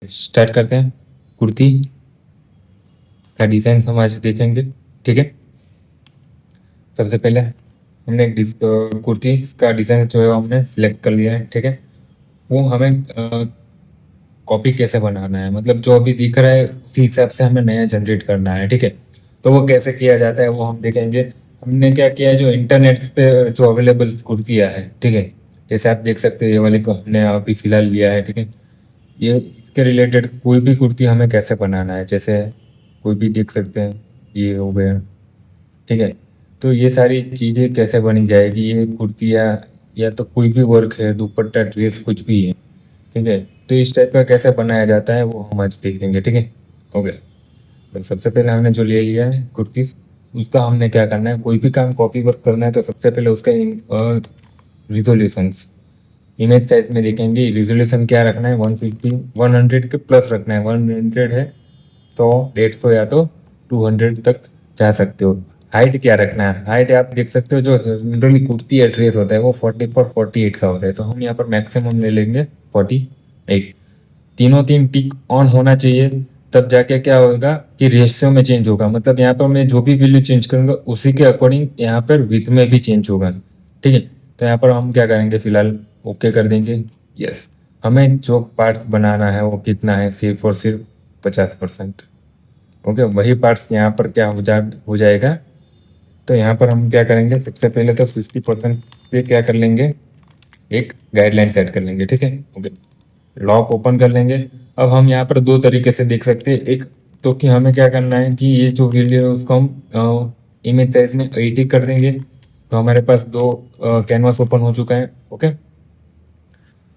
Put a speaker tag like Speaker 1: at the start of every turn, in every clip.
Speaker 1: Start करते हैं। कुर्ती का डिज़ाइन हम आज देखेंगे। ठीक है, सबसे पहले हमने कुर्ती का डिज़ाइन जो है वो हमने सिलेक्ट कर लिया है। ठीक है, वो हमें कॉपी कैसे बनाना है, मतलब जो अभी दिख रहा है उसी हिसाब से हमें नया जनरेट करना है। ठीक है, तो वो कैसे किया जाता है वो हम देखेंगे। हमने क्या किया है, जो इंटरनेट पे जो अवेलेबल कुर्तियाँ है, ठीक है, जैसे आप देख सकते हो ये वाली को हमने अभी फ़िलहाल लिया है। ठीक है, ये इसके रिलेटेड कोई भी कुर्ती हमें कैसे बनाना है, जैसे कोई भी देख सकते हैं, ये हो गया। ठीक है, तो ये सारी चीज़ें कैसे बनी जाएगी, ये कुर्तियाँ या तो कोई भी वर्क है, दुपट्टा, ड्रेस, कुछ भी है। ठीक है, तो इस टाइप का कैसे बनाया जाता है वो हम आज देखेंगे। ठीक है, हो गया। तो सबसे पहले हमने जो ले लिया है कुर्तीस, उसका हमने क्या करना है, कोई भी काम कॉपी वर्क करना है तो सबसे पहले उसका रिजोल्यूशंस इमेज साइज में देखेंगे। रिजोल्यूशन क्या रखना है, 150 100 के प्लस रखना है। 100 है, 100, 150 या तो 200 तक जा सकते हो। हाइट क्या रखना है, हाइट आप देख सकते हो जो जनरली कुर्ती या ड्रेस होता है वो 44-48 का होता है, तो हम यहाँ पर मैक्सिमम ले लेंगे 48। तीनों तीन टिक ऑन होना चाहिए, तब जाके क्या होगा कि रेशियो में चेंज होगा, मतलब यहाँ पर मैं जो भी वैल्यू चेंज करूंगा उसी के अकॉर्डिंग यहाँ पर विथ में भी चेंज होगा। ठीक है, तो यहाँ पर हम क्या करेंगे, फिलहाल ओके कर देंगे। यस, हमें जो पार्ट बनाना है वो कितना है, सिर्फ और सिर्फ 50%। ओके, वही पार्ट्स यहाँ पर क्या हो जाएगा। तो यहाँ पर हम क्या करेंगे, सबसे पहले तो 50% पे क्या कर लेंगे, एक गाइडलाइन सेट कर लेंगे। ठीक है, ओके, लॉक ओपन कर लेंगे। अब हम यहाँ पर दो तरीके से देख सकते हैं। एक तो कि हमें क्या करना है कि ये जो वीडियो है उसको हम इमेज साइज में एडिट कर देंगे। तो हमारे पास दो कैनवास ओपन हो चुका है। ओके,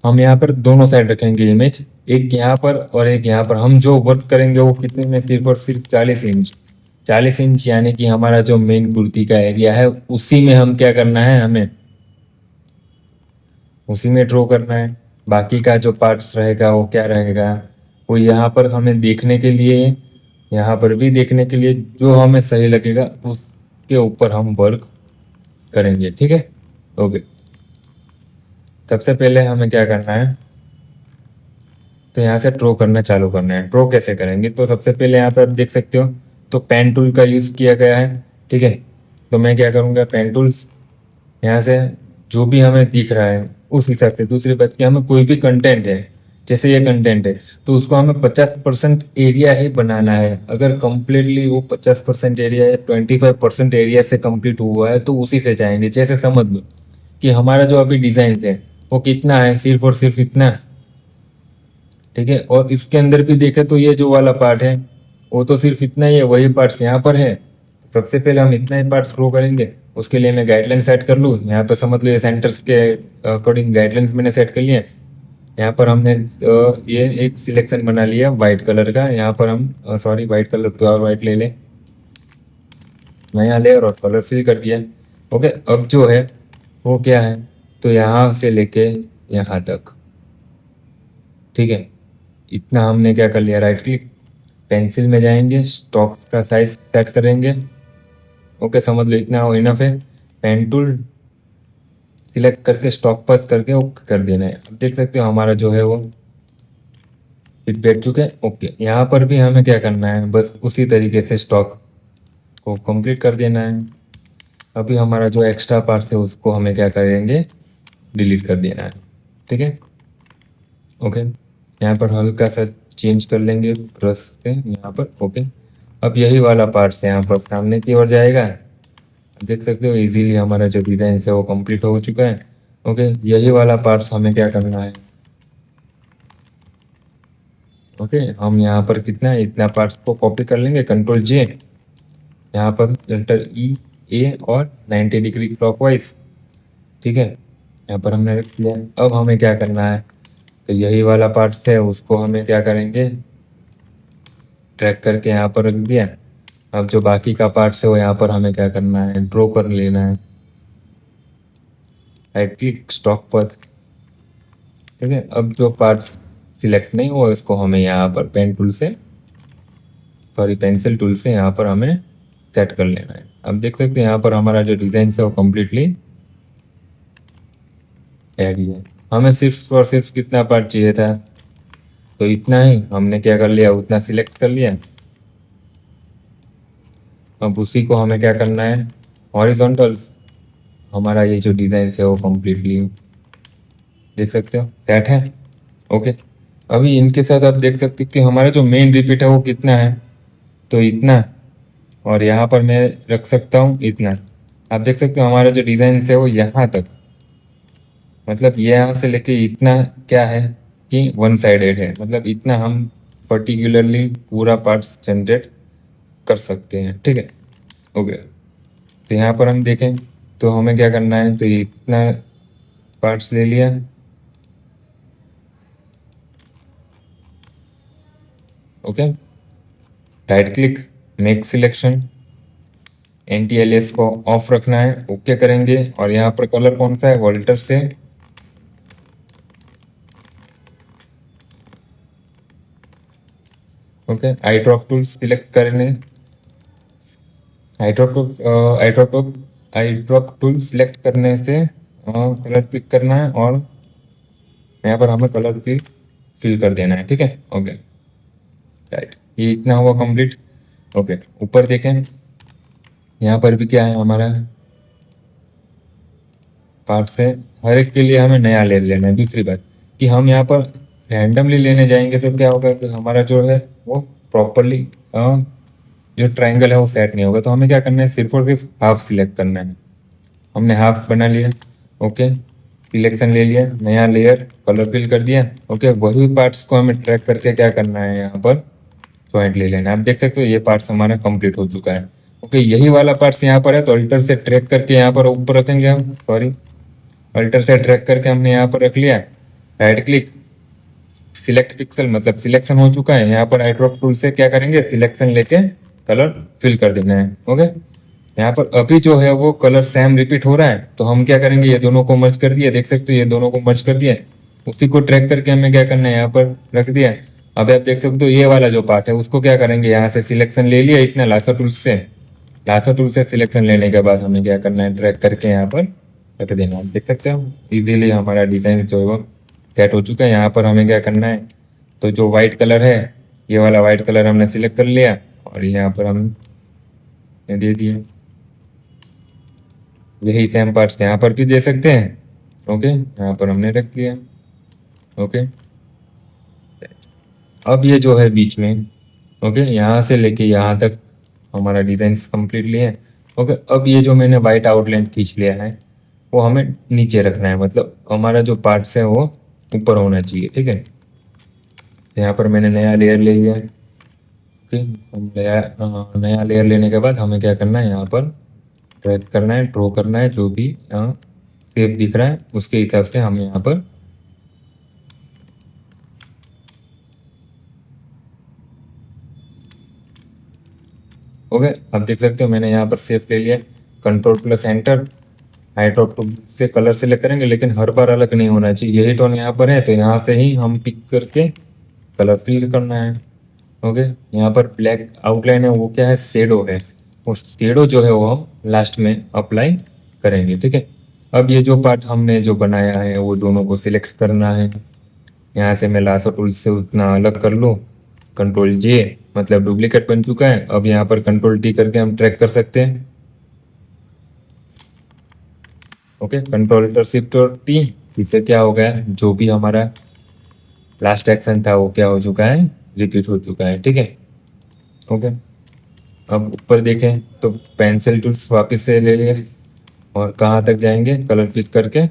Speaker 1: हम यहाँ पर दोनों साइड रखेंगे इमेज, एक यहाँ पर और एक यहाँ पर। हम जो वर्क करेंगे वो कितने में, सिर्फ और सिर्फ 40 इंच। 40 इंच यानी कि हमारा जो मेन कुर्ती का एरिया है उसी में हम क्या करना है, हमें उसी में ड्रॉ करना है। बाकी का जो पार्ट्स रहेगा वो क्या रहेगा, वो यहाँ पर हमें देखने के लिए, यहाँ पर भी देखने के लिए, जो हमें सही लगेगा उसके ऊपर हम वर्क करेंगे। ठीक है, ओके। सबसे पहले हमें क्या करना है, तो यहाँ से ड्रॉ करना चालू करना है। ड्रॉ कैसे करेंगे, तो सबसे पहले यहाँ पर आप देख सकते हो तो पेन टूल का यूज़ किया गया है। ठीक है, तो मैं क्या करूँगा, पेन टूल्स यहाँ से जो भी हमें दिख रहा है उस हिसाब से। दूसरी बात कि हमें कोई भी कंटेंट है, जैसे ये कंटेंट है, तो उसको हमें 50% एरिया ही बनाना है। अगर कंप्लीटली वो 50% एरिया या 25% एरिया से कंप्लीट हुआ है तो उसी से जाएंगे। जैसे समझ लो कि हमारा जो अभी डिज़ाइन है वो कितना है, सिर्फ और सिर्फ इतना। ठीक है, और इसके अंदर भी देखे तो ये जो वाला पार्ट है वो तो सिर्फ इतना ही है, वही पार्ट्स यहाँ पर है। सबसे पहले हम इतना ही पार्ट थ्रो करेंगे। उसके लिए मैं गाइडलाइन सेट कर लूँ, यहाँ पर समझ लो ये सेंटर्स के अकॉर्डिंग गाइडलाइंस मैंने सेट कर लिए। यहाँ पर हमने ये एक सिलेक्शन बना लिया वाइट कलर का। यहाँ पर हम सॉरी, वाइट कलर तो और वाइट ले लें, नया लेयर और कलर फिल कर दिया। ओके, अब जो है वो क्या है, तो यहाँ से लेके यहाँ तक। ठीक है, इतना हमने क्या कर लिया, राइट क्लिक, पेंसिल में जाएंगे, स्टॉक्स का साइज सेट करेंगे। ओके, समझ लो इतना इनफ है। पेन टूल सिलेक्ट करके स्टॉक पर करके ओके कर देना है। अब देख सकते हो हमारा जो है वो फिट बैठ चुके हैं। ओके, यहाँ पर भी हमें क्या करना है, बस उसी तरीके से स्टॉक को कंप्लीट कर देना है। अभी हमारा जो एक्स्ट्रा पार्ट है उसको हमें क्या करेंगे, डिलीट कर देना है। ठीक है, ओके, यहाँ पर हल्का सा चेंज कर लेंगे ब्रश से यहाँ पर। ओके, अब यही वाला पार्ट यहाँ पर सामने की ओर जाएगा। देख सकते हो इजीली हमारा जो डिजाइन है वो कंप्लीट हो चुका है। ओके, यही वाला पार्ट्स हमें क्या करना है, ओके, हम यहाँ पर कितना है इतना पार्ट्स को कॉपी कर लेंगे, कंट्रोल जे, यहाँ पर एंटर ई ए और 90 डिग्री क्लॉकवाइज। ठीक है, यहाँ पर हमने रख दिया। अब हमें क्या करना है, तो यही वाला पार्ट्स है उसको हमें क्या करेंगे, ट्रैक करके यहाँ पर रख दिया। अब जो बाकी का पार्ट्स है वो यहाँ पर हमें क्या करना है, ड्रॉ कर लेना है, राइट क्लिक स्टॉक पर। ठीक है, अब जो पार्ट्स सिलेक्ट नहीं हुआ उसको हमें यहाँ पर पेन टूल से, सॉरी पेंसिल टूल से यहाँ पर हमें सेट कर लेना है। अब देख सकते हैं यहाँ पर हमारा जो डिज़ाइन है वो कम्प्लीटली रेडी है। हमें सिर्फ और सिर्फ कितना पार्ट चाहिए था, तो इतना ही हमने क्या कर लिया, उतना सिलेक्ट कर लिया। अब उसी को हमें क्या करना है, हॉरिजॉन्टल, हमारा ये जो डिज़ाइन है वो कम्प्लीटली देख सकते हो सेट है। ओके, अभी इनके साथ आप देख सकते हो कि हमारा जो मेन रिपीट है वो कितना है, तो इतना, और यहाँ पर मैं रख सकता हूँ इतना। आप देख सकते हो हमारा जो डिज़ाइन है वो यहाँ तक, मतलब ये यहाँ से लेके इतना क्या है कि वन साइडेड है, मतलब इतना हम पर्टिकुलरली पूरा पार्ट्स जनरेट कर सकते हैं। ठीक है, ओके। तो यहाँ पर हम देखें तो हमें क्या करना है, तो ये इतना पार्ट्स ले लिया। Okay, right click, make selection, anti alias को ऑफ रखना है, ओके करेंगे। और यहाँ पर कलर कौन सा है, वॉल्टर से ओके, आई ड्रॉप टूल सिलेक्ट करने, आई ड्रॉप आई ड्रॉप आई ड्रॉप टूल सिलेक्ट करने से कलर पिक करना है, और यहाँ पर हमें कलर भी फिल कर देना है। ठीक है, ओके, राइट, ये इतना हुआ कंप्लीट। ओके, ऊपर देखें, यहाँ पर भी क्या है, हमारा पार्ट्स है, हर एक के लिए हमें नया ले लेना है। दूसरी बात कि हम यहाँ पर रैंडमली लेने जाएंगे तो क्या होगा कि हमारा जो है वो प्रॉपरली जो ट्रायंगल है वो सेट नहीं होगा। तो हमें क्या करना है, सिर्फ और सिर्फ हाफ सिलेक्ट करना है। हमने हाफ बना लिया, ओके, सिलेक्शन ले लिया, नया लेयर, कलर फिल कर दिया। ओके, वही पार्ट्स को हमें ट्रैक करके क्या करना है, यहाँ पर जॉइंट ले लेना है। आप देख सकते हो ये पार्ट्स हमारा कंप्लीट हो चुका है। ओके, यही वाला पार्ट्स यहाँ पर है, तो अल्टर से ट्रैक करके यहाँ पर ऊपर रखेंगे हम, सॉरी, अल्टर से ड्रैग करके हमने यहाँ पर रख लिया। राइट क्लिक, सिलेक्ट पिक्सल, मतलब सिलेक्शन हो चुका है। यहाँ पर आई ड्रॉप टूल से क्या करेंगे, सिलेक्शन लेके कलर फिल कर देना है। ओके, यहाँ पर अभी जो है वो कलर सेम रिपीट हो रहा है, तो हम क्या करेंगे, ये दोनों को मर्ज कर दिया, देख सकते हो ये दोनों को मर्ज कर दिया। उसी को ट्रैक करके हमें क्या करना है, यहाँ पर रख दिया। अब आप देख सकते हो ये वाला जो पार्ट है उसको क्या करेंगे, यहाँ से सिलेक्शन ले लिया इतना, लासो टूल से, लासो टूल से सिलेक्शन लेने के बाद हमें क्या करना है, ड्रैग करके यहाँ पर रख देना। आप देख सकते हो इजीली हमारा डिजाइन जो है वो सेट हो चुका है। यहाँ पर हमें क्या करना है, तो जो वाइट कलर है, ये वाला वाइट कलर हमने सिलेक्ट कर लिया, और यहाँ पर हम दे दिए। यही सेम पार्ट्स यहाँ पर भी दे सकते हैं। ओके, यहाँ पर हमने रख दिया। ओके, अब ये जो है बीच में, ओके, यहाँ से लेके यहाँ तक हमारा डिजाइन कंप्लीटली है। ओके, अब ये जो मैंने वाइट आउटलाइन खींच लिया है वो हमें नीचे रखना है, मतलब हमारा जो पार्ट्स है वो ऊपर होना चाहिए। ठीक है, यहाँ पर मैंने नया लेयर ले लिया। ओके, हम नया लेयर लेने के बाद हमें क्या करना है, यहाँ पर ड्रैग करना है, ड्रॉ करना है, जो भी यहाँ शेप दिख रहा है उसके हिसाब से हम यहाँ पर ओके। अब देख सकते हो मैंने यहाँ पर शेप ले लिया, control plus enter, height of tool से कलर सेलेक्ट करेंगे, लेकिन हर बार अलग नहीं होना चाहिए। यही टोन यहाँ पर है तो यहाँ से ही हम पिक करके कलर फिल करना है। ओके, यहाँ पर ब्लैक आउटलाइन है वो क्या है, शेडो है, और शेडो जो है वो हम लास्ट में अप्लाई करेंगे। ठीक है, अब ये जो पार्ट हमने जो बनाया है वो दोनों को सिलेक्ट करना है। यहाँ से मैं लासो टूल से उतना अलग कर लूँ, कंट्रोल जे, मतलब डुप्लीकेट बन चुका है। अब यहाँ पर कंट्रोल टी करके हम ट्रैक कर सकते हैं। ओके, कंट्रोल शिफ्ट और टी, इससे क्या हो गया, जो भी हमारा लास्ट एक्शन था वो क्या हो चुका है, रिपीट हो चुका है। ठीक है, ओके। अब ऊपर देखें तो पेंसिल टूल्स वापस से ले लिए, और कहाँ तक जाएंगे, कलर पिक करके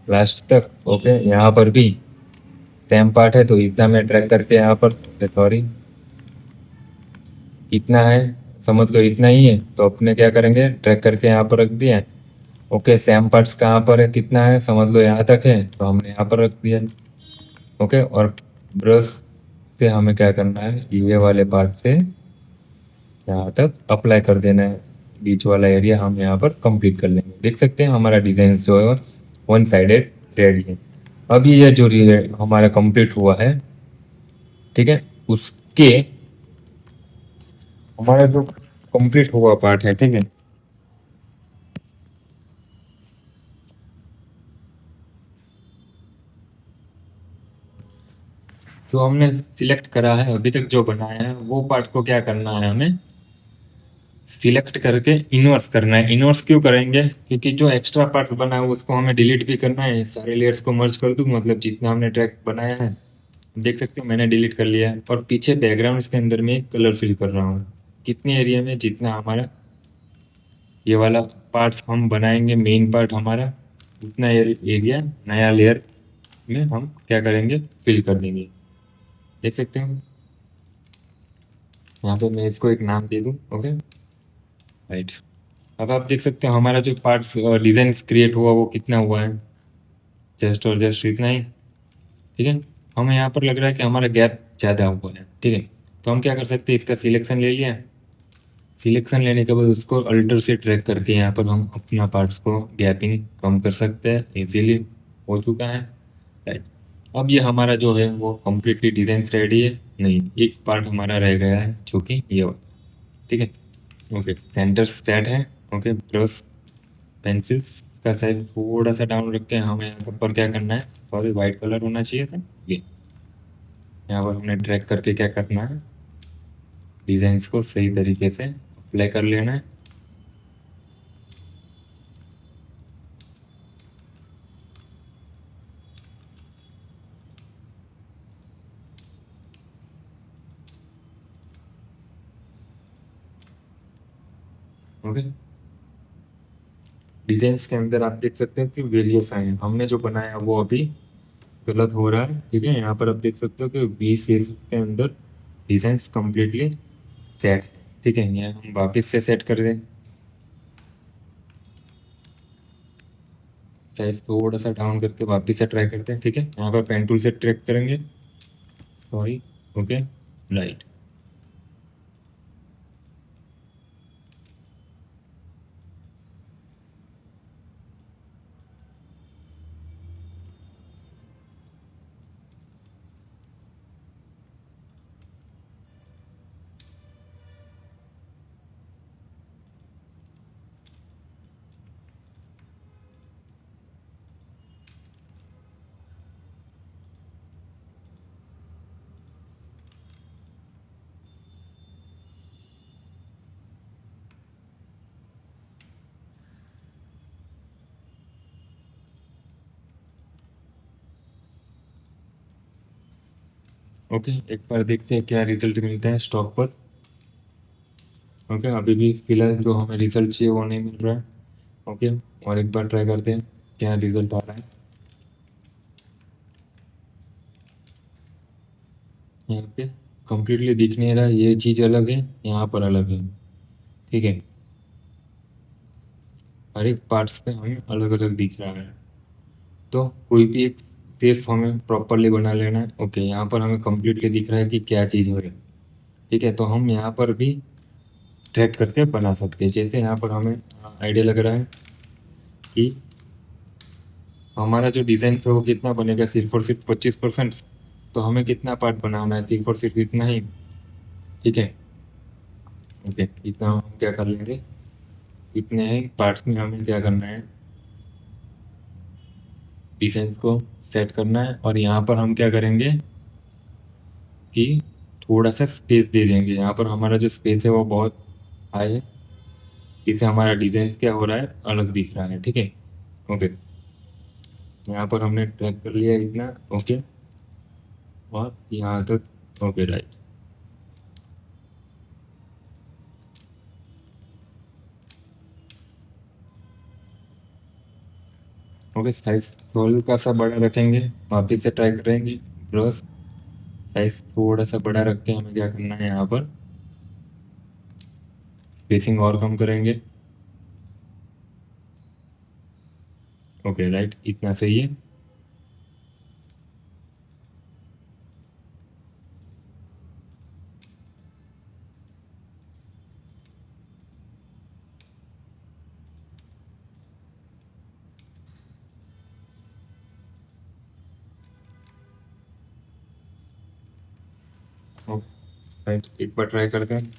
Speaker 1: लास्ट तक। ओके, यहाँ पर भी सेम पार्ट है तो इतना मैं ट्रैक करके यहाँ पर, सॉरी, इतना है, समझ लो इतना ही है, तो अपने क्या करेंगे, ट्रैक करके यहाँ पर रख दिया। ओके, सेम पार्ट्स कहाँ पर है, कितना है, समझ लो यहाँ तक है तो हमने यहाँ पर रख दिया। ओके, और ब्रश से हमें क्या करना है, ये वाले पार्ट से यहाँ तक अप्लाई कर देना है। बीच वाला एरिया हम यहाँ पर कंप्लीट कर लेंगे। देख सकते हैं हमारा डिजाइन जो है वन साइडेड रेडी है। अभी ये जो हमारा कंप्लीट हुआ है, ठीक है, उसके हमारा जो कंप्लीट हुआ पार्ट है, ठीक है, जो हमने सिलेक्ट करा है अभी तक जो बनाया है वो पार्ट को क्या करना है, हमें सिलेक्ट करके इन्वर्स करना है। इन्वर्स क्यों करेंगे, क्योंकि जो एक्स्ट्रा पार्ट बना है उसको हमें डिलीट भी करना है। सारे लेयर्स को मर्ज कर दूँ, मतलब जितना हमने ट्रैक बनाया है देख सकते हो मैंने डिलीट कर लिया है। और पीछे बैकग्राउंड के अंदर में कलर फिल कर रहा हूँ कितने एरिया में, जितना हमारा ये वाला पार्ट हम बनाएंगे मेन पार्ट हमारा, उतना एरिया नया लेयर में हम क्या करेंगे, फिल कर देंगे। देख सकते हो यहाँ पे मैं इसको एक नाम दे दूँ। Okay right. अब आप देख सकते हो हमारा जो पार्ट डिजाइन क्रिएट हुआ वो कितना हुआ है, जस्ट और जस्ट इतना ही। ठीक है, हमें यहाँ पर लग रहा है कि हमारा गैप ज़्यादा हुआ है। ठीक है, तो हम क्या कर सकते हैं, इसका सिलेक्शन ले लिया। सिलेक्शन लेने के बाद उसको अल्टर से ट्रैक करके यहाँ पर हम अपना पार्ट्स को गैपिंग कम कर सकते हैं। इजीली हो चुका है राइट। अब ये हमारा जो है वो कम्प्लीटली डिजाइन रेडी है। नहीं, एक पार्ट हमारा रह गया है जो कि ये वाला। ठीक है, ओके सेंटर सेट है। ओके ब्रश पेंसिल्स का साइज थोड़ा सा डाउन रख के हमें यहाँ पर क्या करना है, सॉरी वाइट कलर होना चाहिए था ये। यहाँ पर हमने ड्रैग करके क्या करना है, डिजाइंस को सही तरीके से अप्लाई कर लेना है। ओके, डिजाइंस के अंदर आप देख सकते हैं कि वेरिएशन है। हमने जो बनाया वो अभी गलत हो रहा है। ठीक है, यहाँ पर आप देख सकते हो कि वी सीरीज के अंदर डिजाइंस कंप्लीटली सेट। ठीक है, यहाँ हम वापस से सेट कर दें, साइज थोड़ा सा डाउन करके वापस से ट्राई करते हैं। ठीक है, यहाँ पर पेन टूल से ट्रैक करेंगे, सॉरी ओके राइट। ओके, एक बार देखते हैं क्या रिजल्ट मिलता है स्टॉक पर। ओके, अभी भी फिलहाल जो हमें रिजल्ट चाहिए वो नहीं मिल रहा है। ओके, और एक बार ट्राई करते हैं क्या रिजल्ट आ रहा है। यहाँ पे कंप्लीटली दिख नहीं रहा, ये चीज़ अलग है, यहाँ पर अलग है। ठीक है, हर एक पार्ट्स पे हमें अलग अलग दिख रहा है। तो कोई भी एक सिर्फ हमें प्रॉपरली बना लेना है। ओके, यहाँ पर हमें कंप्लीटली दिख रहा है कि क्या चीज़ हो रही है। ठीक है, तो हम यहाँ पर भी ट्रैक करके बना सकते हैं। जैसे यहाँ पर हमें आइडिया लग रहा है कि हमारा जो डिज़ाइन है वो कितना बनेगा, सिर्फ और सिर्फ 25%। तो हमें कितना पार्ट बनाना है, सिर्फ और सिर्फ इतना ही। ठीक है, ओके इतना हम क्या कर लेंगे, इतने ही पार्ट्स में हमें क्या करना है, डिजाइन को सेट करना है। और यहाँ पर हम क्या करेंगे कि थोड़ा सा स्पेस दे देंगे। यहाँ पर हमारा जो स्पेस है वो बहुत हाई है, इससे हमारा डिजाइन क्या हो रहा है, अलग दिख रहा है। ठीक है, ओके यहाँ पर हमने ट्रैक कर लिया इतना। ओके, और यहाँ तक ओके राइट। ओके, साइज हल्का सा बड़ा रखेंगे, वापिस से ट्राई करेंगे ब्रश साइज थोड़ा सा बड़ा रख के हमें क्या करना है, यहाँ पर स्पेसिंग और कम करेंगे। ओके राइट, इतना सही है। राइट, एक बार ट्राई करते हैं।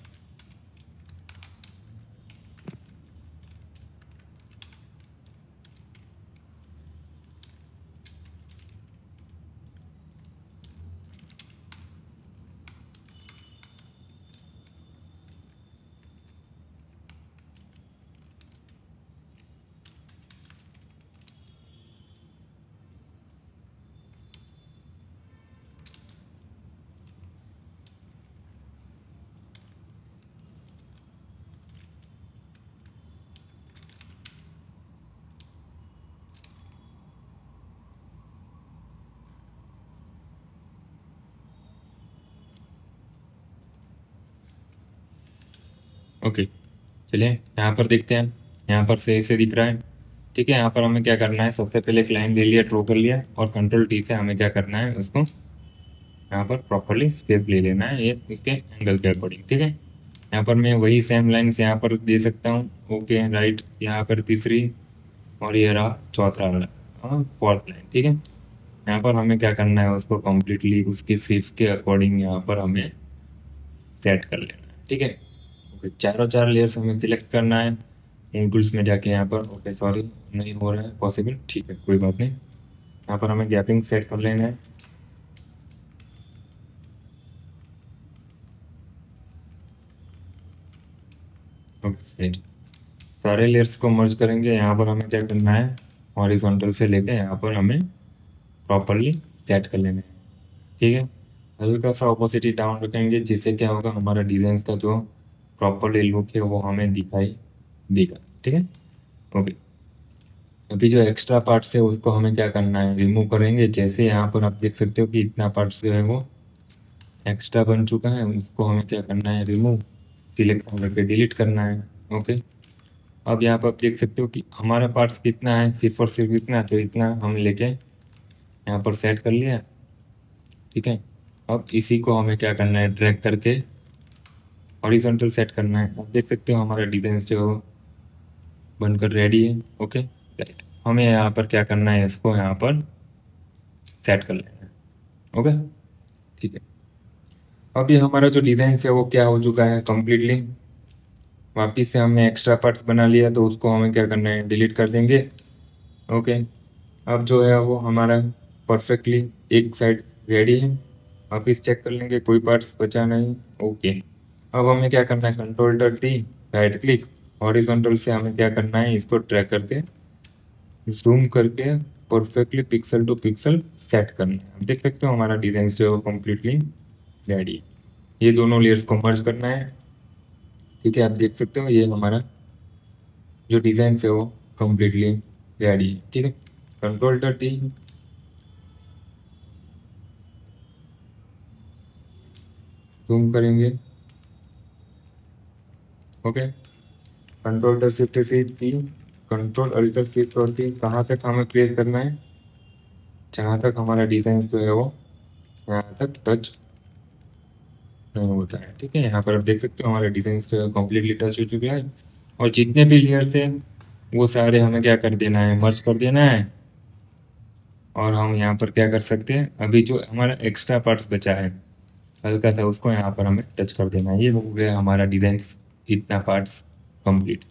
Speaker 1: ओके, चलिए यहाँ पर देखते हैं। यहाँ पर सही से दिख रहा है। ठीक है, यहाँ पर हमें क्या करना है, सबसे पहले एक लाइन ले लिया, ड्रॉ कर लिया, और कंट्रोल टी से हमें क्या करना है, उसको यहाँ पर प्रॉपरली स्केप ले लेना है ये इसके एंगल के अकॉर्डिंग। ठीक है, यहाँ पर मैं वही सेम लाइन्स यहाँ पर दे सकता हूँ। ओके राइट, यहाँ पर तीसरी, और ये रहा चौथा वाला, फोर्थ लाइन। ठीक है, यहाँ पर हमें क्या करना है, उसको कम्प्लीटली उसके सिर्फ के अकॉर्डिंग यहाँ पर हमें सेट कर लेना है। ठीक है, ओके, चारों चार लेयर्स हमें सिलेक्ट करना है टूल्स में जाके। यहाँ पर ओके सॉरी नहीं हो रहा है पॉसिबल, ठीक है कोई बात नहीं। यहाँ पर हमें गैपिंग सेट कर लेना है। ओके, सारे लेयर्स को मर्ज करेंगे। यहाँ पर हमें क्या करना है, हॉरिजॉन्टल से लेके यहाँ पर हमें प्रॉपरली सेट कर लेना है। ठीक है, हल्का सा ऑपोसिटी डाउन रखेंगे, जिससे क्या होगा, हमारा डिजाइन का जो प्रॉपरली लुक है वो हमें दिखाई देगा। ठीक है, ओके, अभी जो एक्स्ट्रा पार्ट्स है उसको हमें क्या करना है, रिमूव करेंगे। जैसे यहाँ पर आप देख सकते हो कि इतना पार्ट्स जो है वो एक्स्ट्रा बन चुका है, उसको हमें क्या करना है, रिमूव, सिलेक्ट करके डिलीट करना है। ओके, अब यहाँ पर आप देख सकते हो कि हमारा पार्ट्स कितना है, सिर्फ और सिर्फ इतना, तो इतना हम लेके यहाँ पर सेट कर लिया। ठीक है, अब इसी को हमें क्या करना है, ड्रैग करके हॉरिजॉन्टल सेट करना है। आप देख सकते हो हमारा डिजाइन जो है वो बनकर रेडी है। ओके राइट, हमें यहाँ पर क्या करना है, इसको यहाँ पर सेट कर लेना है। ओके, ठीक है, अब ये हमारा जो डिज़ाइन है वो क्या हो चुका है कंप्लीटली। वापिस से हमने एक्स्ट्रा पार्ट्स बना लिया, तो उसको हमें क्या करना है, डिलीट कर देंगे। ओके, अब जो है वो हमारा परफेक्टली एक साइड रेडी है। वापिस चेक कर लेंगे, कोई पार्ट्स बचा नहीं। ओके, अब हमें क्या करना है, control T, right click, horizontal से हमें क्या करना है, इसको ट्रैक करके जूम करके perfectly pixel to pixel set करना है। आप देख सकते हो हमारा डिजाइन जो है वो कम्प्लीटली रेडी है। ये दोनों लेयर्स को मर्ज करना है। ठीक है, आप देख सकते हो ये हमारा जो डिजाइन है वो कम्प्लीटली रेडी है। ठीक है, कंट्रोल टी, जूम करेंगे। ओके, कंट्रोल-शिफ्ट-सी-टी, कंट्रोल-अल्टर-शिफ्ट और टी, कहाँ तक हमें प्रेस करना है, जहाँ तक हमारा डिजाइन जो है वो यहाँ तक टच नहीं होता है। ठीक है, यहाँ पर आप देख सकते हो हमारा डिजाइन जो है कम्प्लीटली टच हो चुका है, और जितने भी लेयर थे वो सारे हमें क्या कर देना है, मर्ज कर देना है। और हम यहाँ पर क्या कर सकते हैं, अभी जो हमारा एक्स्ट्रा पार्ट्स बचा है हल्का सा, उसको यहाँ पर हमें टच कर देना है। ये हो गया हमारा डिजाइन, इतना पार्ट्स कंप्लीट।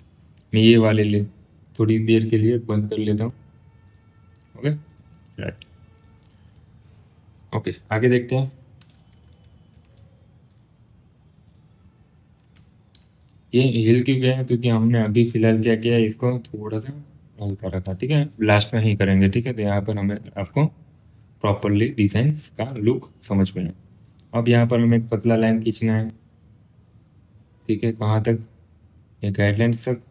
Speaker 1: मैं ये वाले ले थोड़ी देर के लिए बंद कर लेता हूँ। ओके राइट, ओके आगे देखते हैं। ये हिल क्यों गया है, क्योंकि हमने अभी फिलहाल क्या किया है, इसको थोड़ा सा हल्का रखा। ठीक है, लास्ट में ही करेंगे। ठीक है, तो यहाँ पर हमें आपको प्रॉपरली डिजाइंस का लुक समझ में है। अब यहाँ पर हमें एक पतला लाइन खींचना है। ठीक है, कहाँ तक, ये गाइडलाइन तक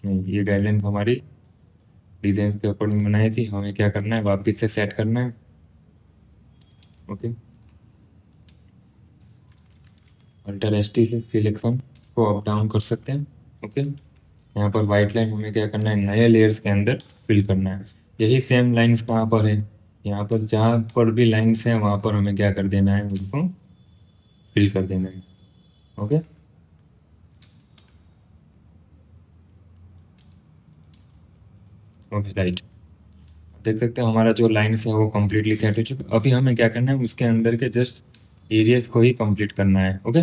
Speaker 1: नहीं, ये गाइडलाइन हमारी डिजाइन के अकॉर्डिंग बनाई थी, हमें क्या करना है, वापस से सेट करना है। ओके, अल्टर एस टी से सिलेक्शन को अप डाउन कर सकते हैं। ओके, यहाँ पर वाइट लाइन हमें क्या करना है, नए लेयर्स के अंदर फिल करना है। यही सेम लाइंस कहाँ पर है, यहाँ पर जहाँ पर भी लाइंस हैं वहाँ पर हमें क्या कर देना है, उसको फिल कर देना है। ओके, ओके राइट, देख सकते हैं हमारा जो लाइन्स है वो कम्प्लीटली सेट हो चुका है। अभी हमें क्या करना है, उसके अंदर के जस्ट एरियाज को ही कंप्लीट करना है। ओके,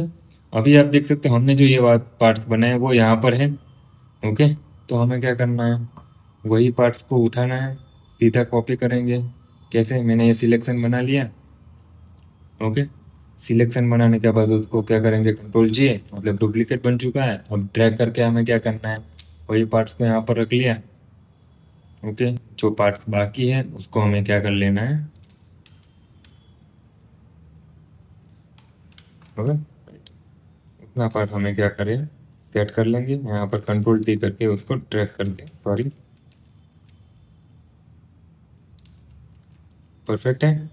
Speaker 1: अभी आप देख सकते हैं हमने जो ये पार्ट्स बनाए हैं वो यहाँ पर है। ओके, तो हमें क्या करना है, वही पार्ट्स को उठाना है, सीधा कॉपी करेंगे। कैसे, मैंने ये सिलेक्शन बना लिया। ओके, सिलेक्शन बनाने के बाद उसको क्या करेंगे, कंट्रोल-J, मतलब डुप्लीकेट बन चुका है। अब ड्रैग करके हमें क्या करना है, वही पार्ट्स को यहाँ पर रख लिया। ओके, जो पार्ट्स बाकी है उसको हमें क्या कर लेना है। ओके, उतना पार्ट हमें क्या करें, सेट कर लेंगे। यहाँ पर कंट्रोल-T करके उसको ड्रैग कर दें, सॉरी, परफेक्ट है।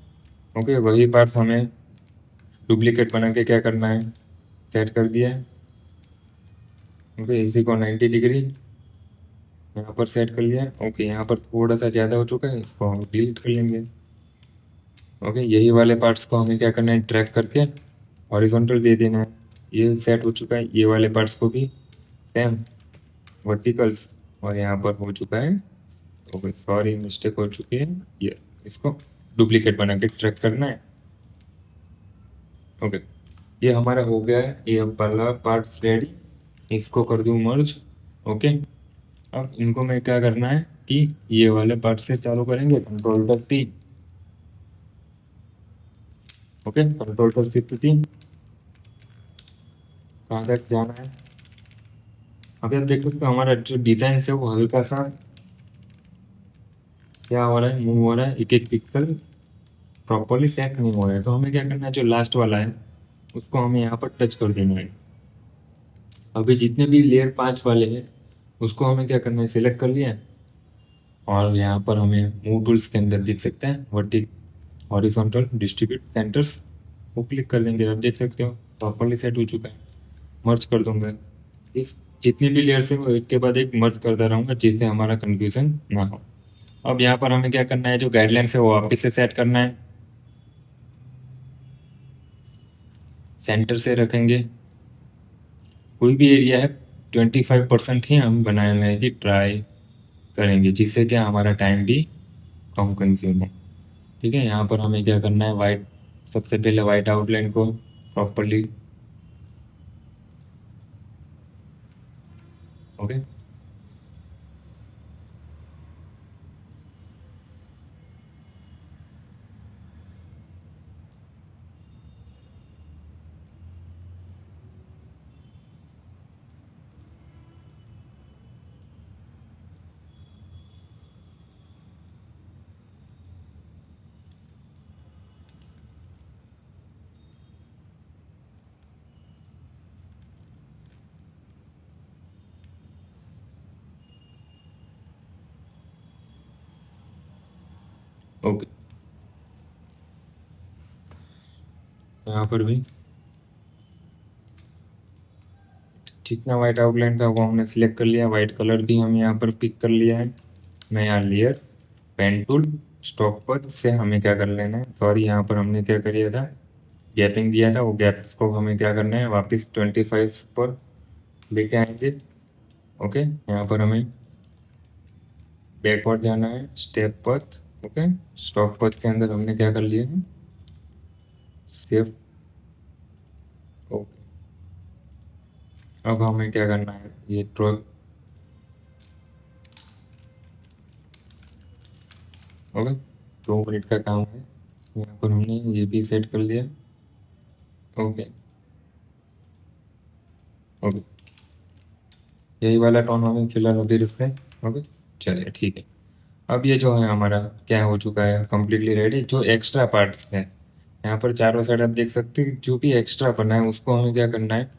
Speaker 1: ओके, वही पार्ट हमें डुप्लीकेट बना के क्या करना है, सेट कर दिया है। ओके, इसी को 90 डिग्री यहाँ पर सेट कर लिया। ओके, यहाँ पर थोड़ा सा ज़्यादा हो चुका है, इसको हम डिलीट कर लेंगे। ओके, यही वाले पार्ट्स को हमें क्या करना है, ड्रैग करके हॉरिजॉन्टल दे देना है। ये सेट हो चुका है, ये वाले पार्ट्स को भी सेम वर्टिकल्स, और यहाँ पर हो चुका है। ओके, सॉरी मिस्टेक हो चुकी है, ये इसको डुप्लीकेट बना के ट्रैक करना है। ओके, ये हमारा हो गया है, ये वाला पार्ट रेडी, इसको कर दूँ मर्ज। ओके, अब इनको मैं क्या करना है कि ये वाले पार्ट से चालू करेंगे, कंट्रोल तक 3। ओके, कंट्रोल तक शिफ्ट 3, कहाँ तक जाना है। अभी आप देख सकते हो हमारा जो डिजाइन है वो हल्का सा क्या हो रहा है, मूव हो रहा है, एक एक पिक्सल प्रॉपरली सेट नहीं हो रहा है। तो हमें क्या करना है, जो लास्ट वाला है उसको हमें यहाँ पर टच कर देना है। अभी जितने भी लेयर 5 वाले हैं उसको हमें क्या करना है, सिलेक्ट कर लिया है, और यहाँ पर हमें मूव टूल्स के अंदर दिख सकते हैं वर्टिक हॉरिजॉन्टल डिस्ट्रीब्यूट सेंटर्स, वो क्लिक कर लेंगे। आप देख सकते हो प्रॉपरली सेट हो चुका है। मर्ज कर दूंगा इस जितनी भी लेयर्स है वो एक के बाद एक मर्ज करता रहूँगा, जिससे हमारा कंफ्यूजन ना हो। अब यहाँ पर हमें क्या करना है, जो गाइडलाइंस है वो वापस से सेट करना है, सेंटर से रखेंगे। कोई भी एरिया है 25% ही हम बनाने की ट्राई करेंगे, जिससे क्या हमारा टाइम भी कम कंज्यूम हो। ठीक है, यहाँ पर हमें क्या करना है, वाइट, सबसे पहले वाइट आउटलाइन को प्रॉपरली, ओके, ओके, यहाँ पर भी जितना वाइट आउटलाइन था वो हमने सिलेक्ट कर लिया, वाइट कलर भी हम यहाँ पर पिक कर लिया है। नया लेयर, पेन टूल, स्टॉप पर से हमें क्या कर लेना है, सॉरी यहाँ पर हमने क्या कर दिया था, गैपिंग दिया था, वो गैप्स को हमें क्या करना है, वापस 25 पर लेके आएंगे। ओके, यहाँ पर हमें बैकवर्ड जाना है, स्टेप पथ। ओके, स्टॉप पथ के अंदर हमने क्या कर लिया है, सेव। ओके, अब हमें क्या करना है, ये ड्रॉ, ओके, 2 मिनट का काम है। यहाँ पर हमने ये भी सेट कर लिया। ओके, ओके, यही वाला टोन हमें फिलहाल अभी रखना है। ओके, चलिए ठीक है। अब ये जो है हमारा क्या हो चुका है, कम्प्लीटली रेडी। जो एक्स्ट्रा पार्ट्स हैं यहाँ पर चारों साइड आप देख सकते हैं, जो भी एक्स्ट्रा बना है उसको हमें क्या करना है,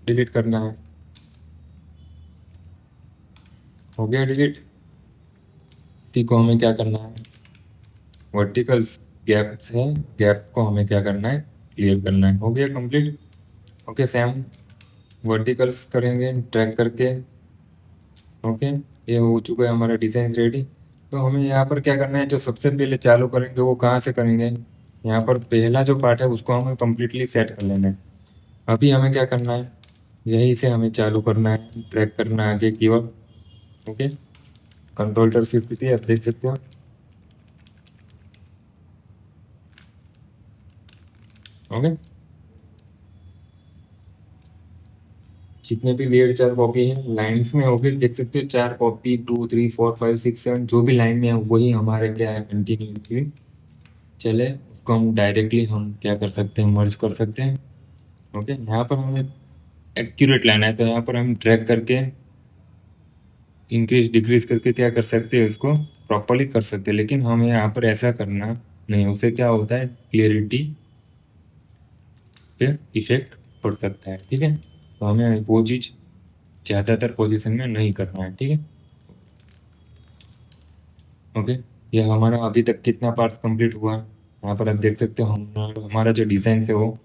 Speaker 1: डिलीट करना है। हो गया डिलीट। इसी को हमें क्या करना है, वर्टिकल्स गैप्स हैं, गैप को हमें क्या करना है, क्लियर करना है। हो गया कंप्लीट। ओके, सेम वर्टिकल्स करेंगे ड्रैग करके। ओके, ये हो चुका है हमारा डिज़ाइन रेडी। तो हमें यहाँ पर क्या करना है, जो सबसे पहले चालू करेंगे वो कहाँ से करेंगे, यहाँ पर पहला जो पार्ट है उसको हमें कम्प्लीटली सेट कर लेना है। अभी हमें क्या करना है, यहीं से हमें चालू करना है, ड्रैग करना है आगे की ओर। ओके, कंट्रोल कर शिफ्ट थी, आप देख सकते हो। ओके, जितने भी लेयर 4 कॉपी है लाइंस में, हो गए देख सकते हो, 4 कॉपी, 2 3 4 5 6 7 जो भी लाइन में है वही हमारे क्या है, कंटिन्यूटी चले, उसको हम डायरेक्टली हम क्या कर सकते हैं, मर्ज कर सकते हैं। ओके, यहाँ पर हमें एक्यूरेट लाना है, तो यहाँ पर हम ड्रैग करके इंक्रीज डिक्रीज करके क्या कर सकते हैं, उसको प्रॉपरली कर सकते हैं। लेकिन हमें यहाँ पर ऐसा करना नहीं, उससे क्या होता है, क्लियरिटी पे इफेक्ट पड़ सकता है। ठीक है, तो हमें वो चीज़ ज़्यादातर पोजीशन में नहीं करना है। ठीक है, ओके, ये हमारा अभी तक कितना पार्ट कंप्लीट हुआ है, यहाँ पर आप देख सकते हो। हमारा जो डिज़ाइन है वो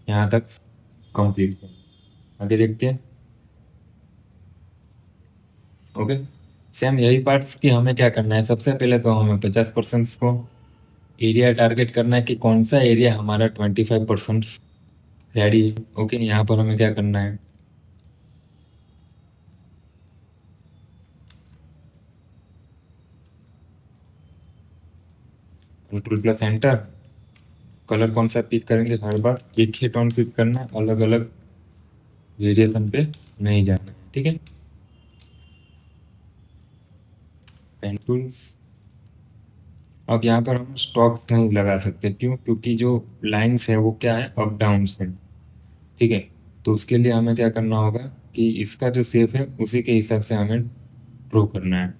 Speaker 1: यहाँ तक कंप्लीट है। आगे देखते हैं। ओके, सेम यही पार्ट कि हमें क्या करना है, सबसे पहले तो हमें 50% को एरिया टारगेट करना है कि कौन सा एरिया हमारा 25% रेडी है। ओके, यहाँ पर हमें क्या करना है, कंट्रोल प्लस एंटर। कलर कौन सा पिक करेंगे, हर बार एक ही टोन पिक करना है, अलग अलग वेरिएशन पे नहीं जाना है, ठीक है। पेन टूल्स, अब यहाँ पर हम स्टॉक नहीं लगा सकते, क्यों, क्योंकि जो लाइंस है वो क्या है, अप डाउन है, ठीक है। तो उसके लिए हमें क्या करना होगा कि इसका जो शेप है उसी के हिसाब से हमें ड्रॉ करना है।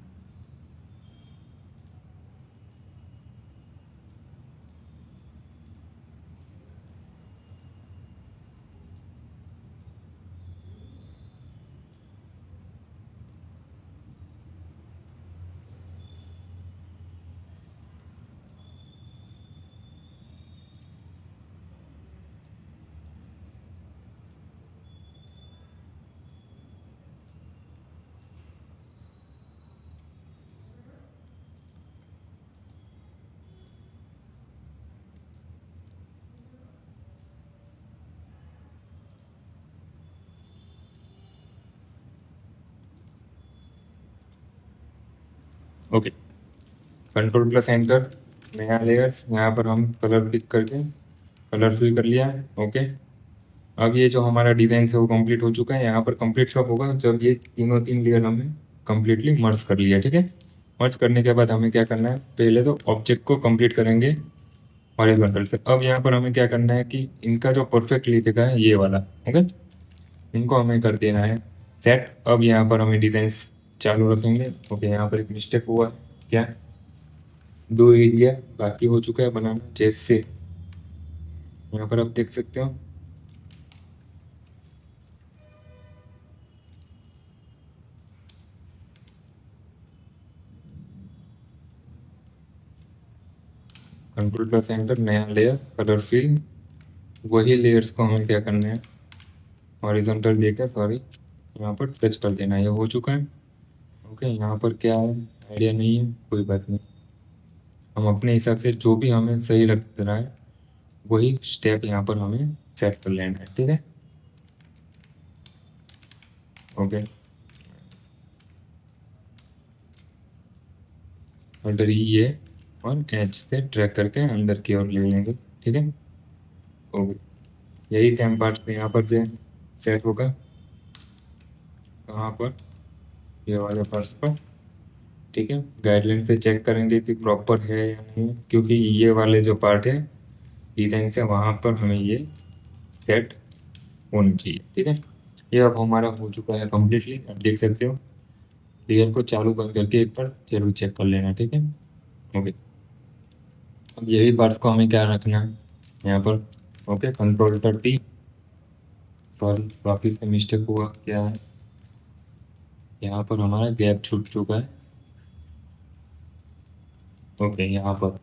Speaker 1: ओके, कंट्रोल प्लस एंटर, नया लेयर्स, यहाँ पर हम कलर पिक करके कलर फिल कर लिया है। ओके, अब ये जो हमारा डिजाइन है वो कंप्लीट हो चुका है। यहाँ पर कंप्लीट कब होगा, जब ये तीनों तीन लेयर हमने कंप्लीटली मर्ज कर लिया, ठीक है। मर्ज करने के बाद हमें क्या करना है, पहले तो ऑब्जेक्ट को कंप्लीट करेंगे हॉरिजॉन्टल से। अब यहाँ पर हमें क्या करना है कि इनका जो परफेक्टली दिखा है ये वाला, ओके, इनको हमें कर देना है सेट। अब यहाँ पर हमें डिजाइन चालू रखेंगे। ओके, यहाँ पर एक मिस्टेक हुआ है, क्या, दो एरिया बाकी हो चुका है बनाना, जैसे यहाँ पर आप देख सकते हो। कंट्रोल प्लस एंटर, नया लेयर, कलर फिल, वही लेयर्स को हमें क्या करना है, हॉरिजॉन्टल लेकर, सॉरी, यहाँ पर टच कर देना है। ये हो चुका है। ओके, यहाँ पर क्या है, आइडिया नहीं है, कोई बात नहीं, हम अपने हिसाब से जो भी हमें सही लग रहा है वही स्टेप यहाँ पर हमें सेट कर लेना है, ठीक है। ओके, ऑर्डर ये और एच से ट्रैक करके अंदर की ओर ले लेंगे, ठीक है। ओके, यही सेम पार्ट्स यहाँ पर जो सेट होगा, कहाँ पर, ये वाले पार्ट्स पर, ठीक है। गाइडलाइन से चेक करेंगे कि प्रॉपर है या नहीं, क्योंकि ये वाले जो पार्ट है डिजाइन से वहाँ पर हमें ये सेट होनी चाहिए, ठीक है। ये अब हमारा हो चुका है कम्प्लीटली, आप देख सकते हो। लेयर को चालू बंद करके एक बार जरूर चेक कर लेना, ठीक है। ओके, अब यही पार्ट को हमें क्या रखना है यहाँ पर। ओके, कंट्रोल टी, सॉरी वापिस से मिस्टेक हुआ, क्या है, यहाँ पर हमारा गैप छूट चुका है। ओके, यहाँ पर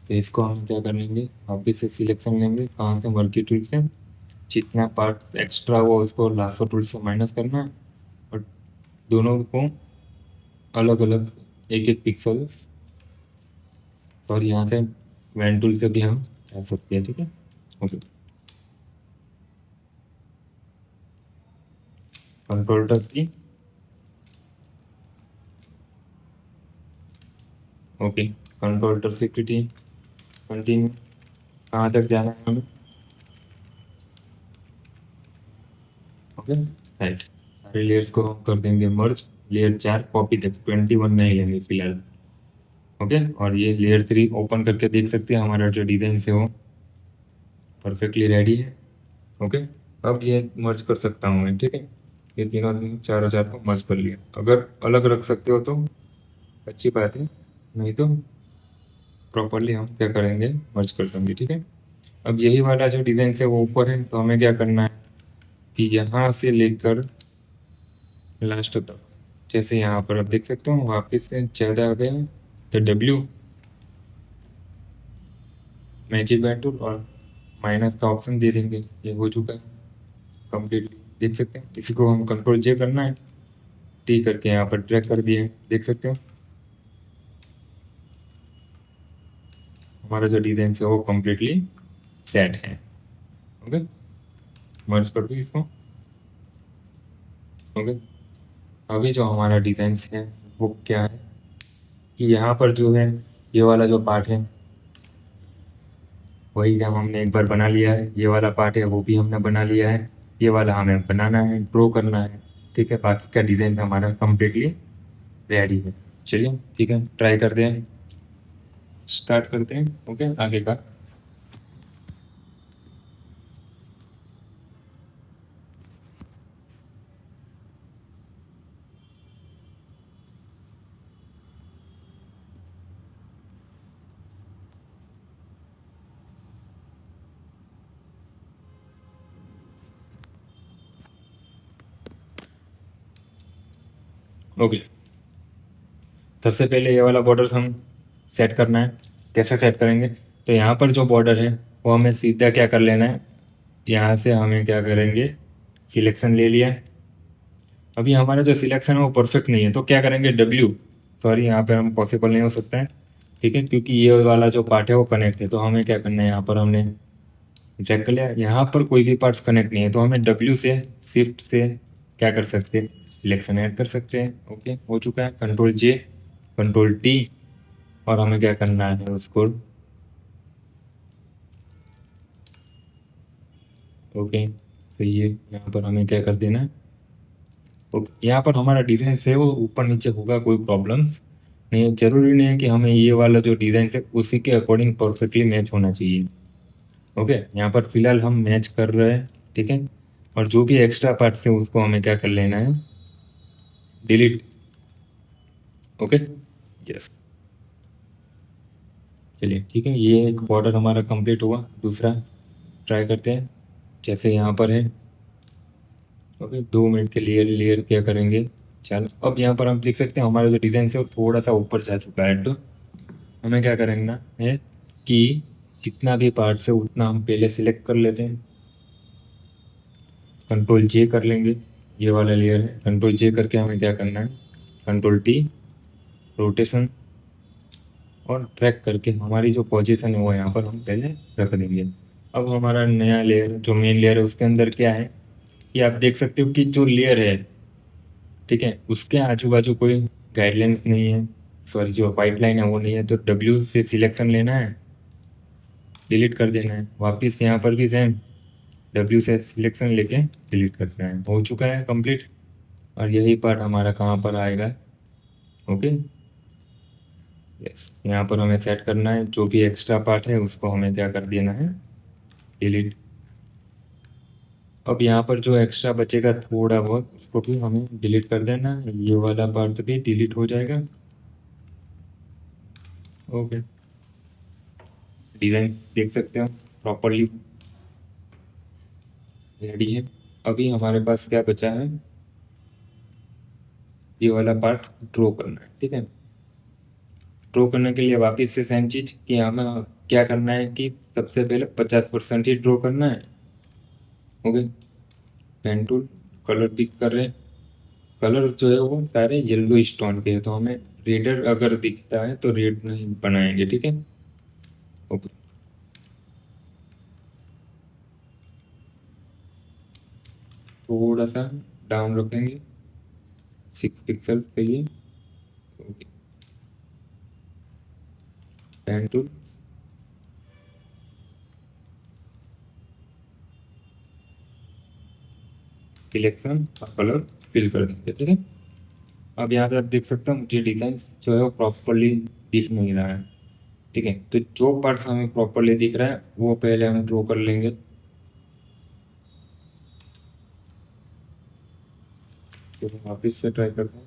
Speaker 1: तो इसको हम क्या करेंगे, वापिस से सिलेक्शन लेंगे, कहाँ से, मल्टी टूल से, जितना पार्ट एक्स्ट्रा हुआ उसको लासो टूल से माइनस करना है, और दोनों को अलग अलग एक एक पिक्सल्स, और यहाँ से वैन टूल से भी हम कर सकते हैं, ठीक है। ओके, कंट्रोल की, ओके, कंट्रोल सिक्योरिटी, कंटिन्यू, कहाँ तक जाना है हमें, ओके, राइट। सारे लेयर्स को हम कर देंगे मर्ज, लेयर 4 कॉपी तक, 21 नहीं लेंगे फिलहाल। ओके, और ये लेयर 3 ओपन करके देख सकते हैं, हमारा जो डिजाइन है वो परफेक्टली रेडी है। ओके, अब ये मर्ज कर सकता हूँ मैं, ठीक है। ये तीनों चारों चार को मर्ज कर लिया, अगर अलग रख सकते हो तो अच्छी बात है, नहीं तो प्रॉपरली हम क्या करेंगे, मर्ज कर देंगे, ठीक है। अब यही वाला जो डिजाइन है वो ऊपर है, तो हमें क्या करना है कि यहाँ से लेकर लास्ट तक, जैसे यहाँ पर आप देख सकते हो वापस से ज़्यादा आ गए, तो डब्ल्यू, मैजिक बैंड टूल और माइनस का ऑप्शन दे देंगे, ये हो चुका है कंप्लीटली, देख सकते हैं। इसी को हम कंट्रोल जे करना है, टी करके यहाँ पर ट्रैक कर दिए, देख सकते हो हमारा जो डिजाइन है वो कम्प्लीटली सेट है। ओके, मर्ज कर दो इसको। ओके, अभी जो हमारा डिजाइन है वो क्या है कि यहाँ पर जो है ये वाला जो पार्ट है वही काम हमने एक बार बना लिया है, ये वाला पार्ट है वो भी हमने बना लिया है, ये वाला हमें बनाना है, ड्रॉ करना है। ठीक है, बाकी का डिज़ाइन हमारा कम्प्लीटली रेडी है। चलिए ठीक है, ट्राई करते हैं, स्टार्ट करते हैं। ओके, आगे का। ओके, सबसे पहले ये वाला बॉर्डर हम सेट करना है। कैसे सेट करेंगे, तो यहाँ पर जो बॉर्डर है वो हमें सीधा क्या कर लेना है, यहाँ से हमें क्या करेंगे, सिलेक्शन ले लिया है। अभी हमारा जो सिलेक्शन है वो परफेक्ट नहीं है, तो क्या करेंगे, डब्ल्यू, सॉरी यहाँ पे हम पॉसिबल नहीं हो सकता है। ठीक है, क्योंकि ये वाला जो पार्ट है वो कनेक्ट है, तो हमें क्या करना है, यहाँ पर हमने ड्रैग कर लिया, यहाँ पर कोई भी पार्ट्स कनेक्ट नहीं है, तो हमें डब्ल्यू से शिफ्ट से क्या कर सकते हैं, सिलेक्शन ऐड कर सकते हैं। ओके, हो चुका है, कंट्रोल जे, कंट्रोल टी, और हमें क्या करना है उसको, ओके सही है, यहाँ पर हमें क्या कर देना है, ओके यहाँ पर हमारा डिज़ाइन है वो ऊपर नीचे होगा, कोई प्रॉब्लम्स नहीं है। जरूरी नहीं है कि हमें ये वाला जो डिज़ाइन है उसी के अकॉर्डिंग परफेक्टली मैच होना चाहिए। ओके, यहाँ पर फिलहाल हम मैच कर रहे हैं। ठीक है, और जो भी एक्स्ट्रा पार्ट्स है उसको हमें क्या कर लेना है, डिलीट। ओके, यस, चलिए ठीक है, ये एक बॉर्डर हमारा कंप्लीट हुआ। दूसरा ट्राई करते हैं, जैसे यहाँ पर है। ओके, 2 मिनट के लिए लेयर क्या करेंगे, चलो अब यहाँ पर हम देख सकते हैं हमारा जो डिज़ाइन है वो थोड़ा सा ऊपर जा चुका है। तो हमें क्या करना है कि जितना भी पार्ट्स है उतना हम पहले सिलेक्ट कर लेते हैं, कंट्रोल जे कर लेंगे, ये वाला लेयर है, कंट्रोल जे करके हमें क्या करना है, कंट्रोल टी, रोटेशन, और ट्रैक करके हमारी जो पोजीशन है वो यहाँ पर हम पहले रख देंगे। अब हमारा नया लेयर जो मेन लेयर है उसके अंदर क्या है कि आप देख सकते हो कि जो लेयर है, ठीक है, उसके आजू बाजू कोई गाइडलाइंस नहीं है, सॉरी जो वाइट लाइन है वो नहीं है, तो डब्ल्यू से सिलेक्शन लेना है, डिलीट कर देना है, वापस यहाँ पर भी सेम डब्ल्यू से सिलेक्शन लेके डिलीट करना है। हो चुका है कंप्लीट, और यही पार्ट हमारा कहाँ पर आएगा, ओके यस, यहाँ पर हमें सेट करना है, जो भी एक्स्ट्रा पार्ट है उसको हमें क्या कर देना है, डिलीट। अब यहाँ पर जो एक्स्ट्रा बचेगा थोड़ा बहुत उसको भी हमें डिलीट कर देना है, ये वाला पार्ट भी डिलीट हो जाएगा। ओके, डिजाइन देख सकते हो प्रॉपरली रेडी है। अभी हमारे पास क्या बचा है, ये वाला पार्ट ड्रॉ करना है। ठीक है, ड्रॉ करने के लिए वापस से सेम चीज कि हमें क्या करना है कि सबसे पहले 50% ही ड्रॉ करना है। Okay, pen tool, colour pick कर रहे हैं, कलर जो है वो सारे येलो स्टोन के हैं, तो हमें रेडर अगर दिखता है तो रेड नहीं बनाएंगे। ठीक है, ओके, थोड़ा सा डाउन रखेंगे, 6 पिक्सल चाहिए। ओके, पेन टूल, सिलेक्शन और कलर फिल कर देंगे। ठीक है, अब यहाँ पे आप देख सकते हो मुझे डिजाइन जो है वो प्रॉपरली दिख नहीं रहा है। ठीक है, तो जो पार्ट्स हमें प्रॉपरली दिख रहा है वो पहले हम ड्रॉ कर लेंगे। तो वापस से ट्राई करते हैं।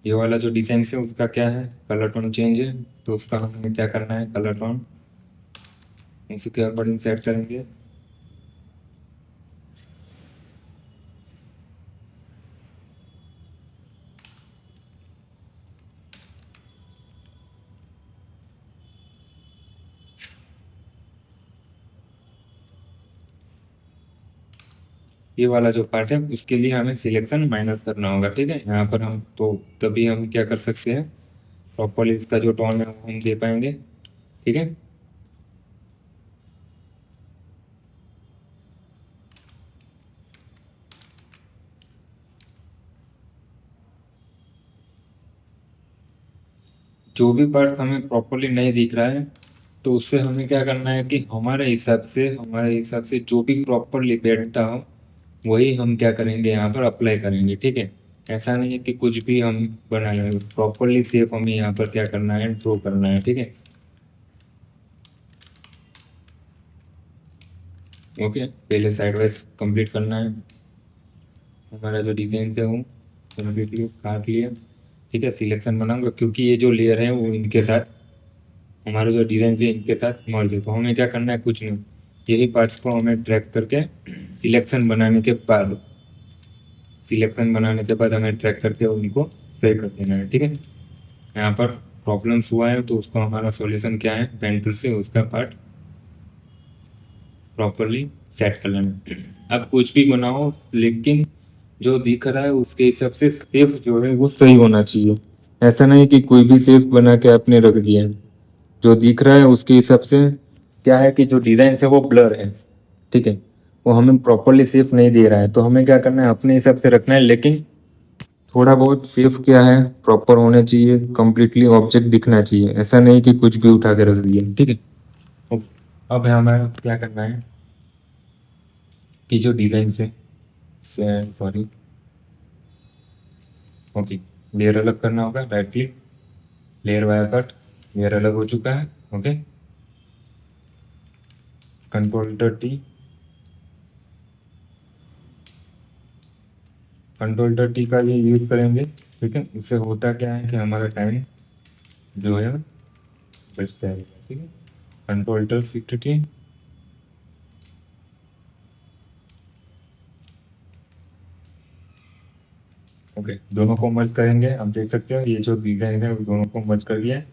Speaker 1: ये वाला जो डिजाइन है उसका क्या है, कलर टोन चेंज है, तो उसका हमें क्या करना है, कलर टोन उसी के अकॉर्डिंग सेट करेंगे। ये वाला जो पार्ट है उसके लिए हमें सिलेक्शन माइनस करना होगा, ठीक है। यहाँ पर हम तो तभी हम क्या कर सकते हैं, प्रॉपरली इसका जो टोन है वो हम दे पाएंगे, ठीक है। जो भी पार्ट हमें प्रॉपरली नहीं दिख रहा है तो उससे हमें क्या करना है कि हमारे हिसाब से जो भी प्रॉपरली बैठता हो वही हम क्या करेंगे, यहाँ पर अप्लाई करेंगे, ठीक है। ऐसा नहीं है कि कुछ भी हम बना लेंगे, प्रॉपरली शेप हमें यहाँ पर क्या करना है, ड्रॉ करना है, ठीक है। ओके, पहले साइड वाइज कंप्लीट करना है। हमारा जो डिजाइन है वो कम्प्लीटली काट लिया, ठीक है। सिलेक्शन बनाऊंगा क्योंकि ये जो लेयर है वो इनके साथ, हमारा जो डिजाइन है इनके साथ मर्ज है, तो हमें क्या करना है, कुछ नहीं, यही पार्ट्स को हमें ट्रैक करके सिलेक्शन बनाने के बाद हमें ट्रैक करके उनको सही कर देना है, ठीक है। यहाँ पर प्रॉब्लम्स हुआ है तो उसको हमारा सॉल्यूशन क्या है, पेन टूल से उसका पार्ट प्रॉपरली सेट कर लेना। अब कुछ भी बनाओ लेकिन जो दिख रहा है उसके हिसाब से शेप जो है वो सही होना चाहिए। ऐसा नहीं कि कोई भी शेप बना के आपने रख दिया है, जो दिख रहा है उसके हिसाब से क्या है कि जो डिजाइन है वो ब्लर है, ठीक है। वो हमें प्रॉपरली शेप नहीं दे रहा है, तो हमें क्या करना है, अपने हिसाब से रखना है, लेकिन थोड़ा बहुत शेप क्या है प्रॉपर होना चाहिए, कंप्लीटली ऑब्जेक्ट दिखना चाहिए, ऐसा नहीं कि कुछ भी उठा के रख दिया, ठीक है। अब हमें क्या करना है कि जो डिजाइन से सॉरी, ओके, लेयर अलग करना होगा, right click, layer via cut, layer अलग हो चुका है, ओके। कंट्रोल टी का ये यूज करेंगे, ठीक है। इससे होता क्या है कि हमारा टाइम जो है बच जाएगा, ठीक है। कंट्रोल-Shift-T, ओके, दोनों को मर्ज करेंगे। आप देख सकते हो ये जो डिजाइन है वो दोनों को मर्ज कर दिया है,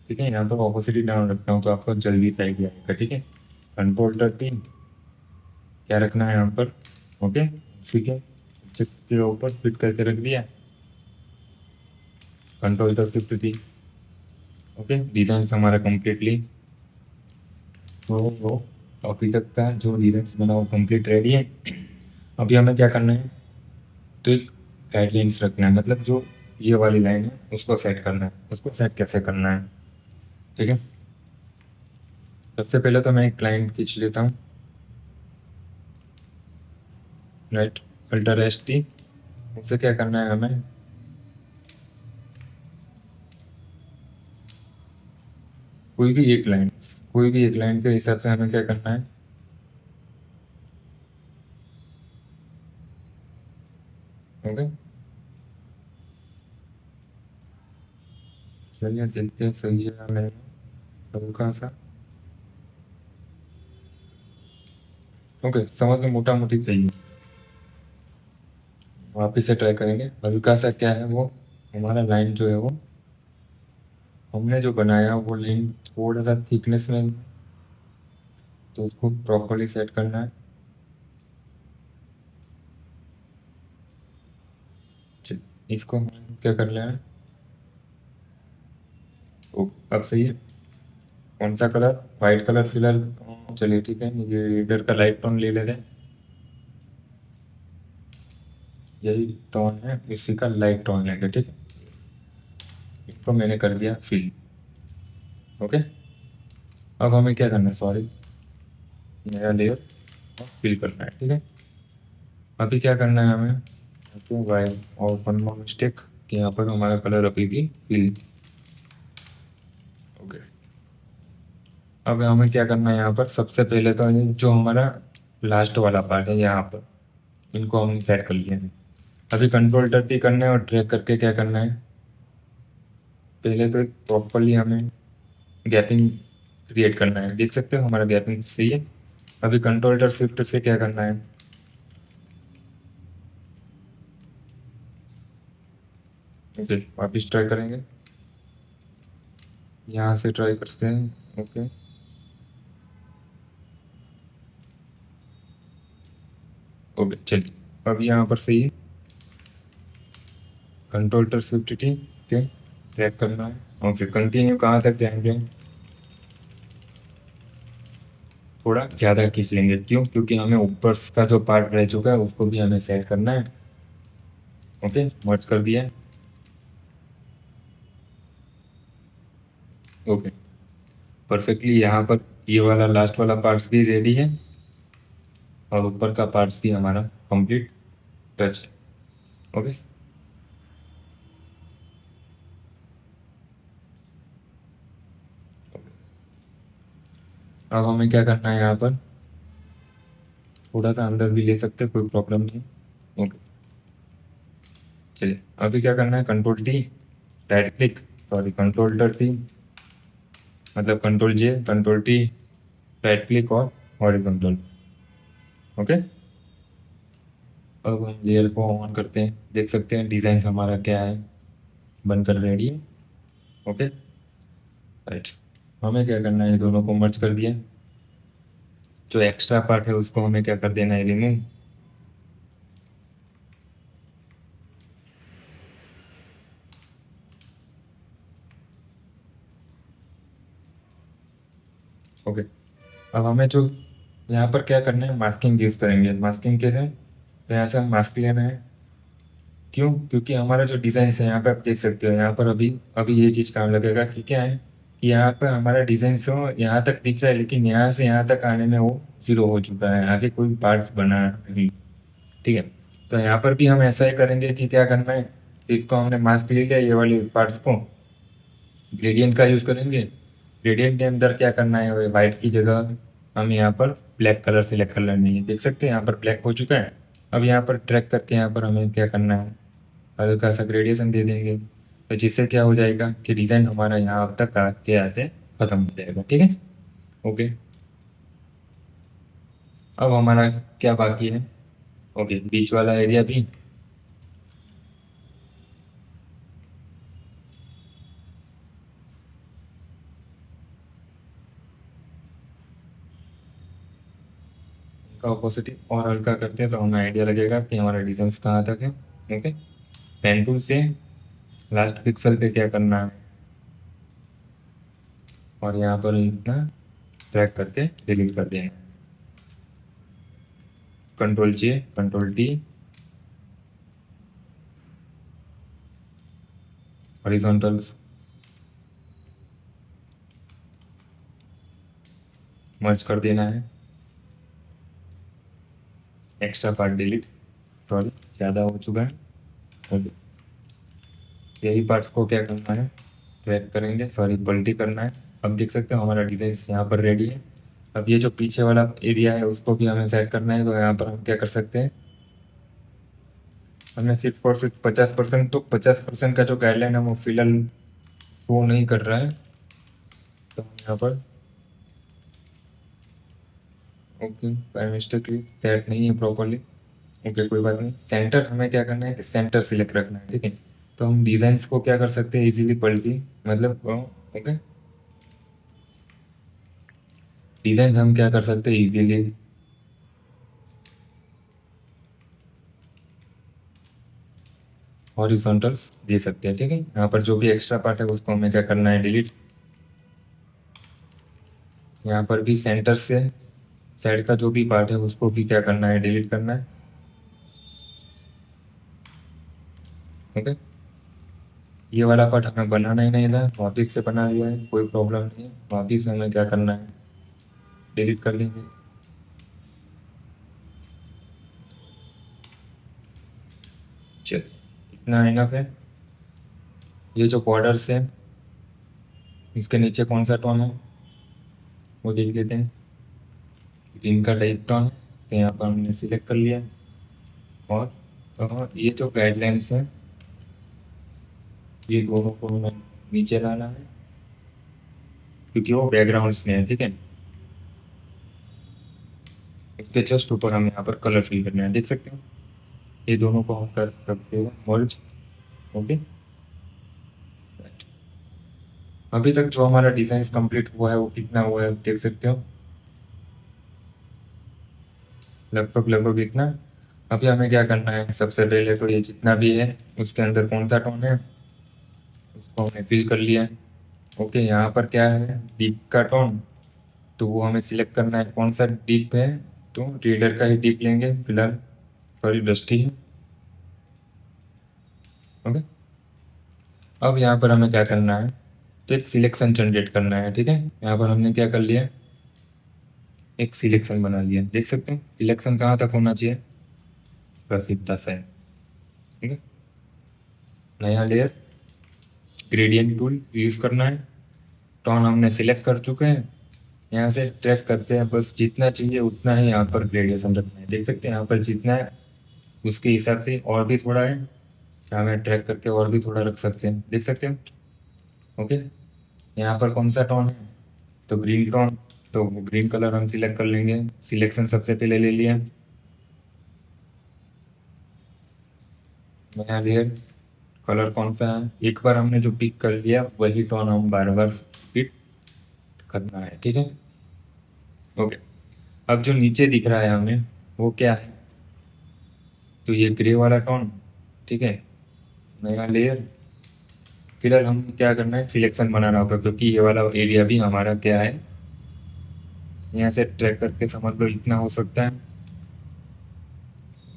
Speaker 1: ठीक है। यहाँ पर ऑपोसिटी डाउन रखता हूँ तो आपको जल्दी से आइडिया आएगा, ठीक है। कंट्रोल-T क्या रखना है यहाँ पर, ओके, ठीक है, ऑब्जेक्ट के ऊपर फिट करके रख दिया। कंट्रोल-Shift-T, ओके, डिजाइन हमारा कंप्लीटली तो वो अभी तक का जो डिजाइन बना वो कंप्लीट रेडी है। अभी हमें क्या करना है, तो एक गाइडलाइंस रखना है, मतलब जो ये वाली लाइन है उसको सेट करना है। उसको सेट कैसे करना है, ठीक है। सबसे पहले तो मैं एक लाइन खींच लेता हूँ, राइट, Alt+T। उससे क्या करना है हमें, कोई भी एक लाइन के हिसाब से हमें क्या करना है, ओके। चलिए देखते हैं सही है या नहीं, हल्का सा, ओके, समझ में मोटा मोटी सही है। वापिस से ट्राई करेंगे। हल्का सा क्या है वो, हमारा लाइन जो है वो हमने जो बनाया वो लाइन थोड़ा सा थिकनेस में, तो उसको प्रॉपरली सेट करना है। इसको हम क्या कर लेना है, अब सही है। कौन सा कलर, वाइट कलर फिलहाल, चलिए ठीक है, ये रीडर का लाइट टोन ले लेते हैं, यही टोन है, इसी का लाइट टोन लेंगे, ठीक है। इसको मैंने कर दिया फिल, ओके। अब हमें क्या करना है, सॉरी, नया लेयर फिल करना है, ठीक है। अभी क्या करना है हमें, वाइट और वन मोर मिस्टेक कि यहाँ पर हमारा कलर अभी भी फिल, ओके। अब हमें क्या करना है, यहाँ पर सबसे पहले तो ये जो हमारा लास्ट वाला पार्ट है यहाँ पर, इनको हम सेट कर लिए हैं। अभी कंट्रोल-T करना है और ड्रैग करके क्या करना है, पहले तो एक प्रॉपरली हमें गैपिंग क्रिएट करना है। देख सकते हो हमारा गैपिंग सही है। अभी कंट्रोल शिफ्ट से क्या करना है, ओके वापिस ट्राई करेंगे, यहाँ से ट्राई करते हैं। ओके ओके चलिए, अब यहाँ पर सही है। कंट्रोल शिफ्ट टी से ट्रैक करना है। ओके कंटिन्यू कहाँ तक जाएंगे, थोड़ा ज़्यादा खींच लेंगे। क्यों? क्योंकि हमें ऊपर का जो पार्ट रह चुका है उसको भी हमें सेट करना है। ओके मर्ज कर दिया। ओके परफेक्टली, यहाँ पर ये वाला लास्ट वाला पार्ट्स भी रेडी है और ऊपर का पार्ट्स भी हमारा कंप्लीट टच है। ओके अब हमें क्या करना है, यहाँ पर थोड़ा सा अंदर भी ले सकते हैं, कोई प्रॉब्लम नहीं। ओके चलिए, अभी क्या करना है, control T right click, sorry control T मतलब कंट्रोल जे कंट्रोल टी राइट क्लिक और हॉरिजॉन्टल। ओके अब हम लेयर को ऑन करते हैं, देख सकते हैं डिज़ाइन हमारा क्या है, बनकर रेडी है। ओके राइट, हमें क्या करना है, दोनों को मर्ज कर दिया। जो एक्स्ट्रा पार्ट है उसको हमें क्या कर देना है, रिमूव। ओके अब हमें जो यहाँ पर क्या करना है, मास्किंग यूज़ करेंगे। मास्किंग के लिए तो यहाँ से हम मास्क लेना है। क्यों? क्योंकि हमारा जो डिज़ाइन है यहाँ पे आप देख सकते हो, यहाँ पर अभी अभी ये चीज़ काम लगेगा कि क्या है कि यहाँ पर हमारा डिज़ाइन सो यहाँ तक दिख रहा है, लेकिन यहाँ से यहाँ तक आने में वो ज़ीरो हो चुका है, आगे कोई पार्ट बना नहीं। ठीक है, तो यहाँ पर भी हम ऐसा ही करेंगे कि क्या करना है, तो इसको हमने मास्क ले लिया, ये वाले पार्ट्स को ग्रेडियंट का यूज़ करेंगे। ग्रेडियंट के अंदर क्या करना है, वाइट की जगह हम यहाँ पर ब्लैक कलर सेलेक्ट कर लेनी है। देख सकते हैं यहाँ पर ब्लैक हो चुका है। अब यहाँ पर ट्रैक करके यहाँ पर हमें क्या करना है, हल्का सा ग्रेडिएशन दे देंगे, तो जिससे क्या हो जाएगा कि डिज़ाइन हमारा यहाँ अब तक आते आते ख़त्म हो जाएगा। ठीक है ओके, अब हमारा क्या बाकी है, ओके बीच वाला एरिया भी का ऑपोसिट और हल्का करते हैं तो हमें आइडिया लगेगा कि हमारा डिज़ाइन कहाँ तक है। ओके पेन टूल से लास्ट पिक्सल पे क्या करना है और यहाँ पर इतना ट्रैक करके डिलीट कर देना। कंट्रोल जे कंट्रोल टी हॉरिजॉन्टल्स मर्ज कर देना है। एक्स्ट्रा पार्ट डिलीट, सॉरी ज़्यादा हो चुका है। ओके यही पार्ट को क्या करना है, ट्रैक करेंगे, सॉरी पलटी करना है। अब देख सकते हो हमारा डिज़ाइन यहाँ पर रेडी है। अब ये जो पीछे वाला एरिया है उसको भी हमें सेट करना है, तो यहाँ पर हम क्या कर सकते हैं, हमने सिर्फ और सिर्फ 50%, तो 50% का जो गाइडलाइन है वो फिलहाल शो नहीं कर रहा है, तो हम यहाँ पर ओके बाय मिस्टेकली सेट नहीं है प्रॉपरली। ओके कोई बात नहीं, सेंटर हमें क्या करना है कि सेंटर सिलेक्ट रखना है। ठीक है, तो हम डिज़ाइंस को क्या कर सकते हैं, इजीली पलटी मतलब ओके डिज़ाइन हम क्या कर सकते हैं इजीली, हॉरिजॉन्टल्स दे सकते हैं। ठीक है, यहाँ पर जो भी एक्स्ट्रा पार्ट है उसको हमें क्या करना है, डिलीट। यहाँ पर भी सेंटर से साइड का जो भी पार्ट है उसको भी क्या करना है, डिलीट करना है। ओके ये वाला पार्ट हमें बनाना ही नहीं था, वापिस से बना लिया है, कोई प्रॉब्लम नहीं है। वापिस हमें क्या करना है, डिलीट कर देंगे। चल इतना इनफ है। ये जो बॉर्डर्स है इसके नीचे कौन सा टोन है वो देख लेते हैं। ग्रीन का टाइप टोन है, तो यहाँ पर हमने सिलेक्ट कर लिया। और ये जो गाइडलाइंस है ये दोनों को हमने नीचे लाना है क्योंकि वो बैकग्राउंड में है, ठीक है। इसके जस्ट ऊपर हम यहाँ पर कलर फिल करना है, देख सकते हो। ये दोनों को हम कर सकते हैं मर्ज। ओके, अभी तक जो हमारा डिजाइन कंप्लीट हुआ है वो कितना हुआ है देख सकते हो, लगभग इतना। अभी हमें क्या करना है, सबसे पहले तो ये जितना भी है उसके अंदर कौन सा टोन है उसको हमने फिल कर लिया है। ओके, यहाँ पर क्या है, डीप का टोन, तो वो हमें सिलेक्ट करना है कौन सा डीप है। तो रीडर का ही डीप लेंगे फिलहाल, सॉरी डस्टी है। ओके, अब यहाँ पर हमें क्या करना है, तो एक सिलेक्शन जनरेट करना है, ठीक है। यहाँ पर हमने क्या कर लिया, एक सिलेक्शन बना लिया, देख सकते हैं सिलेक्शन कहाँ तक होना चाहिए, बस इतना सा है, ठीक है। नया लेयर, ग्रेडियंट टूल यूज करना है। टोन हमने सिलेक्ट कर चुके हैं, यहाँ से ट्रैक करते हैं, बस जितना चाहिए उतना ही यहाँ पर ग्रेडिएशन रखना है, देख सकते हैं यहाँ पर जितना है उसके हिसाब से और भी थोड़ा है, हमें ट्रैक करके और भी थोड़ा रख सकते हैं, देख सकते हैं। ओके, यहाँ पर कौन सा टोन है, तो ग्रीन टोन, तो ग्रीन कलर हम सिलेक्ट कर लेंगे, सिलेक्शन सबसे पहले ले लिया। नया लेयर, कलर कौन सा है, एक बार हमने जो पिक कर लिया वही टोन हम बार बार पिक करना है, ठीक है। ओके, अब जो नीचे दिख रहा है हमें वो क्या है, तो ये ग्रे वाला टोन, ठीक है। नया लेयर, फिलहाल हम क्या करना है, सिलेक्शन बनाना होगा क्योंकि ये वाला एरिया भी हमारा क्या है, यहाँ से ट्रैक करके समझ लो इतना हो सकता है।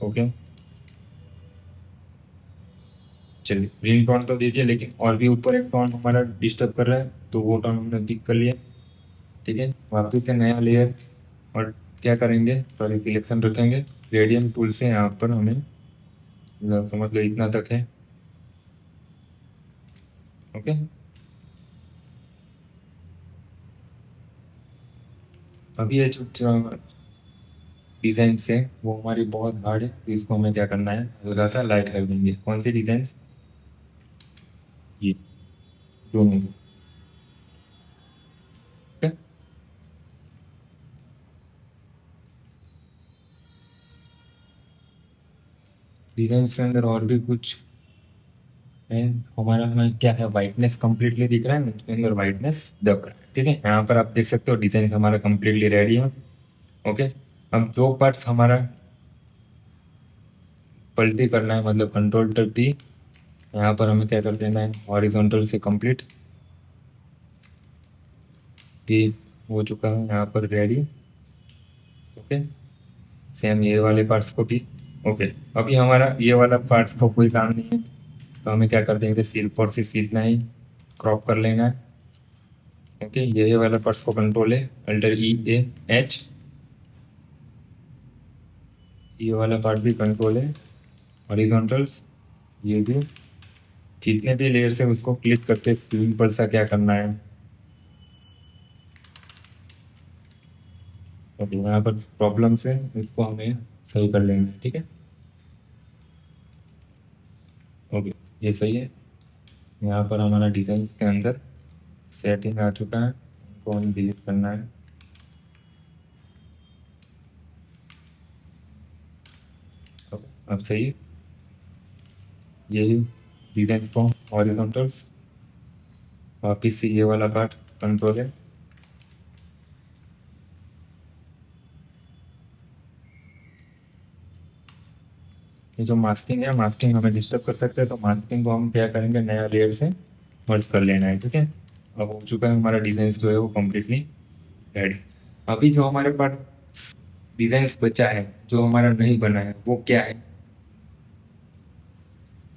Speaker 1: ओके, चलिए ग्रीन टोन तो दे दिया, लेकिन और भी ऊपर एक टोन हमारा डिस्टर्ब कर रहा है, तो वो टोन हमने पिक कर लिया, ठीक है। वापस से नया लेयर, और क्या करेंगे, सॉरी सिलेक्शन रखेंगे, ग्रेडियंट टूल से यहाँ पर हमें समझ लो इतना तक है। ओके, अभी ये जो डिजाइन है वो हमारी बहुत हार्ड है, तो इसको हमें क्या करना है, हल्का सा लाइट कर देंगे। कौन सी डिजाइन, ये दोनों, ठीक है। डिजाइन के अंदर और भी कुछ है, हमारा हमें क्या है, वाइटनेस कंप्लीटली दिख रहा है, इसके अंदर वाइटनेस दब रहा है, ठीक है। यहाँ पर आप देख सकते हो डिजाइन हमारा कंप्लीटली रेडी है। ओके, अब दो पार्ट हमारा पलटी करना है, मतलब कंट्रोल टच दी, यहाँ पर हमें क्या कर देना है, हॉरिजॉन्टल से कंप्लीट, ये हो चुका है यहाँ पर रेडी। ओके, सेम ये वाले पार्ट्स को भी। ओके, अभी हमारा ये वाला पार्ट्स का कोई काम नहीं है, तो हमें क्या कर देंगे, सिर्फ और सिर्फ इतना ही क्रॉप कर लेना है। ओके, ये वाला पार्ट्स को कंट्रोल है, अल्टर ई ए एच, ये वाला पार्ट भी कंट्रोल है, हॉरिजॉन्टल्स, ये भी, जितने भी लेयर्स है उसको क्लिक करके सिंपल सा क्या करना है, ओके यहाँ पर प्रॉब्लम्स है इसको हमें सही कर लेंगे, ठीक है। ओके, ये सही है। यहाँ पर हमारा डिजाइन के अंदर सेटिंग आ चुका है, इनको हमें डिलीट करना है। अब सही है, यही डिजाइन को हॉरिजॉन्टल्स, वापिस से ये वाला पार्ट कंट्रोल है। ये जो मास्किंग है, मास्किंग हमें डिस्टर्ब कर सकते हैं, तो मास्किंग को हम क्या करेंगे, नया लेयर से मर्ज कर लेना है, ठीक है। अब हो चुका है हमारा डिजाइन जो है वो कम्प्लीटली रेडी। अभी जो हमारे पास डिजाइन बचा है, जो हमारा नहीं बना है, वो क्या है,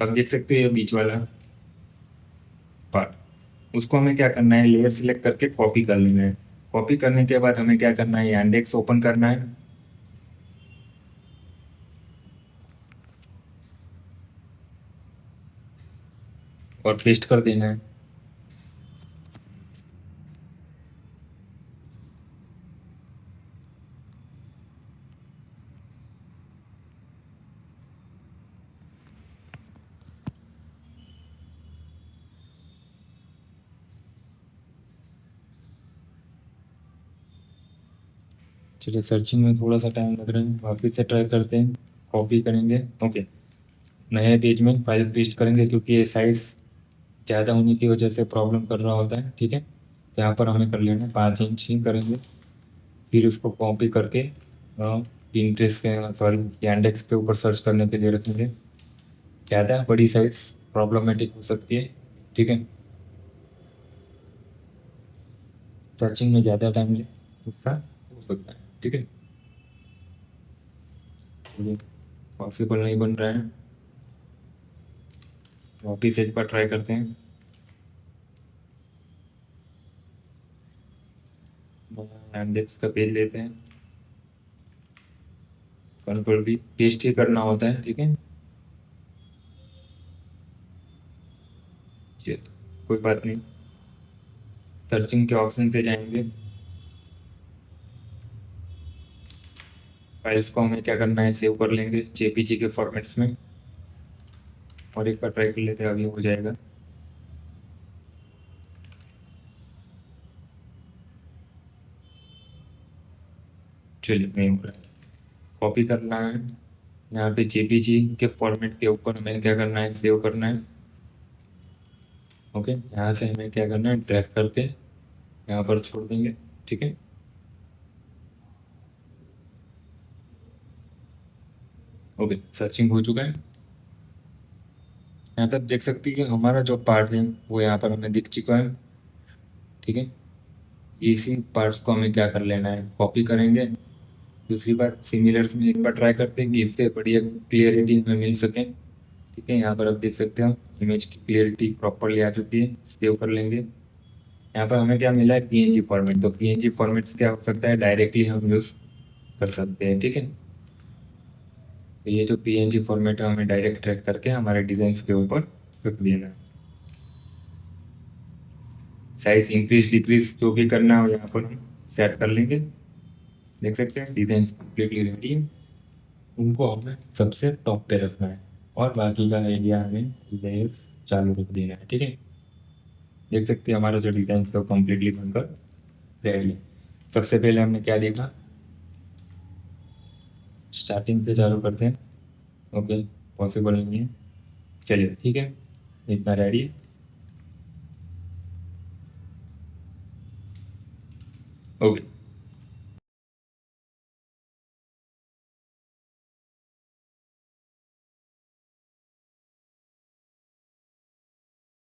Speaker 1: अब देख सकते हो ये बीच वाला पार्ट, उसको हमें क्या करना है, लेयर सिलेक्ट करके कॉपी कर लेना है। कॉपी करने के बाद हमें क्या करना है, इंडेक्स ओपन करना है, और पेस्ट कर देना है। चलिए सर्चिंग में थोड़ा सा टाइम लग रहा है, वापस से ट्राई करते हैं, कॉपी करेंगे। ओके, नए पेज में फाइल पेस्ट करेंगे क्योंकि ये साइज़ ज़्यादा होने की वजह से प्रॉब्लम कर रहा होता है। ठीक है, तो यहाँ पर हमें कर लेना है 5 इंच ही करेंगे। फिर उसको कॉपी करके पिंटरेस्ट के सॉरी यांडेक्स के ऊपर सर्च करने के लिए रखेंगे। ज़्यादा बड़ी साइज़ प्रॉब्लमेटिक हो सकती है। ठीक है, सर्चिंग में ज़्यादा टाइम ले उसका हो सकता है। ठीक है, ये पॉसिबल नहीं बन रहा है, वापिस एक बार ट्राई करते हैं। यांडेक्स का पेज लेते हैं, कंट्रोल भी पेस्ट ही करना होता है। ठीक है, चलिए कोई बात नहीं, सर्चिंग के ऑप्शन से जाएंगे। फाइल्स को हमें क्या करना है, सेव कर लेंगे जेपीजी के फॉर्मेट्स में, और एक बार ट्राई कर लेते हैं, अभी हो जाएगा। चलिए नहीं हो रहा है, कॉपी करना है, यहाँ पे जेपीजी के फॉर्मेट के ऊपर हमें क्या करना है, सेव करना है। ओके, यहाँ से हमें क्या करना है, ड्रैग करके यहाँ पर छोड़ देंगे। ठीक है, ओके, सर्चिंग हो चुका है। यहाँ पर देख सकते हैं कि हमारा जो पार्ट है वो यहाँ पर हमें दिख चुका है। ठीक है, इसी पार्ट्स को हमें क्या कर लेना है, कॉपी करेंगे। दूसरी बात, सिमिलर में एक बार ट्राई करते हैं कि इससे बढ़िया क्लियरिटी हमें मिल सके। ठीक है, यहाँ पर आप देख सकते हो इमेज की क्लियरिटी प्रॉपरली आ चुकी है, सेव कर लेंगे। यहाँ पर हमें क्या मिला है, पीएनजी फॉर्मेट। तो पीएनजी फॉर्मेट से क्या हो सकता है, डायरेक्टली हम यूज़ कर सकते हैं। ठीक है, तो ये जो पीएनजी फॉर्मेट है हमें डायरेक्ट ट्रैक करके हमारे डिजाइन के ऊपर रख देना है। साइज इंक्रीज डिक्रीज जो भी करना हो यहाँ पर हम सेट कर लेंगे। देख सकते हैं डिजाइन कम्प्लीटली रेडी है, उनको हमें सबसे टॉप पे रखना है और बाकी का एरिया हमें लेयर्स चालू रख देना है। ठीक है, देख सकते हैं हमारा जो डिज़ाइन है वो कम्प्लीटली बनकर रेडी है। सबसे पहले हमने क्या देखा, स्टार्टिंग से चालू करते हैं। ओके, पॉसिबल नहीं है, चलिए ठीक है, इतना रेडी है। ओके,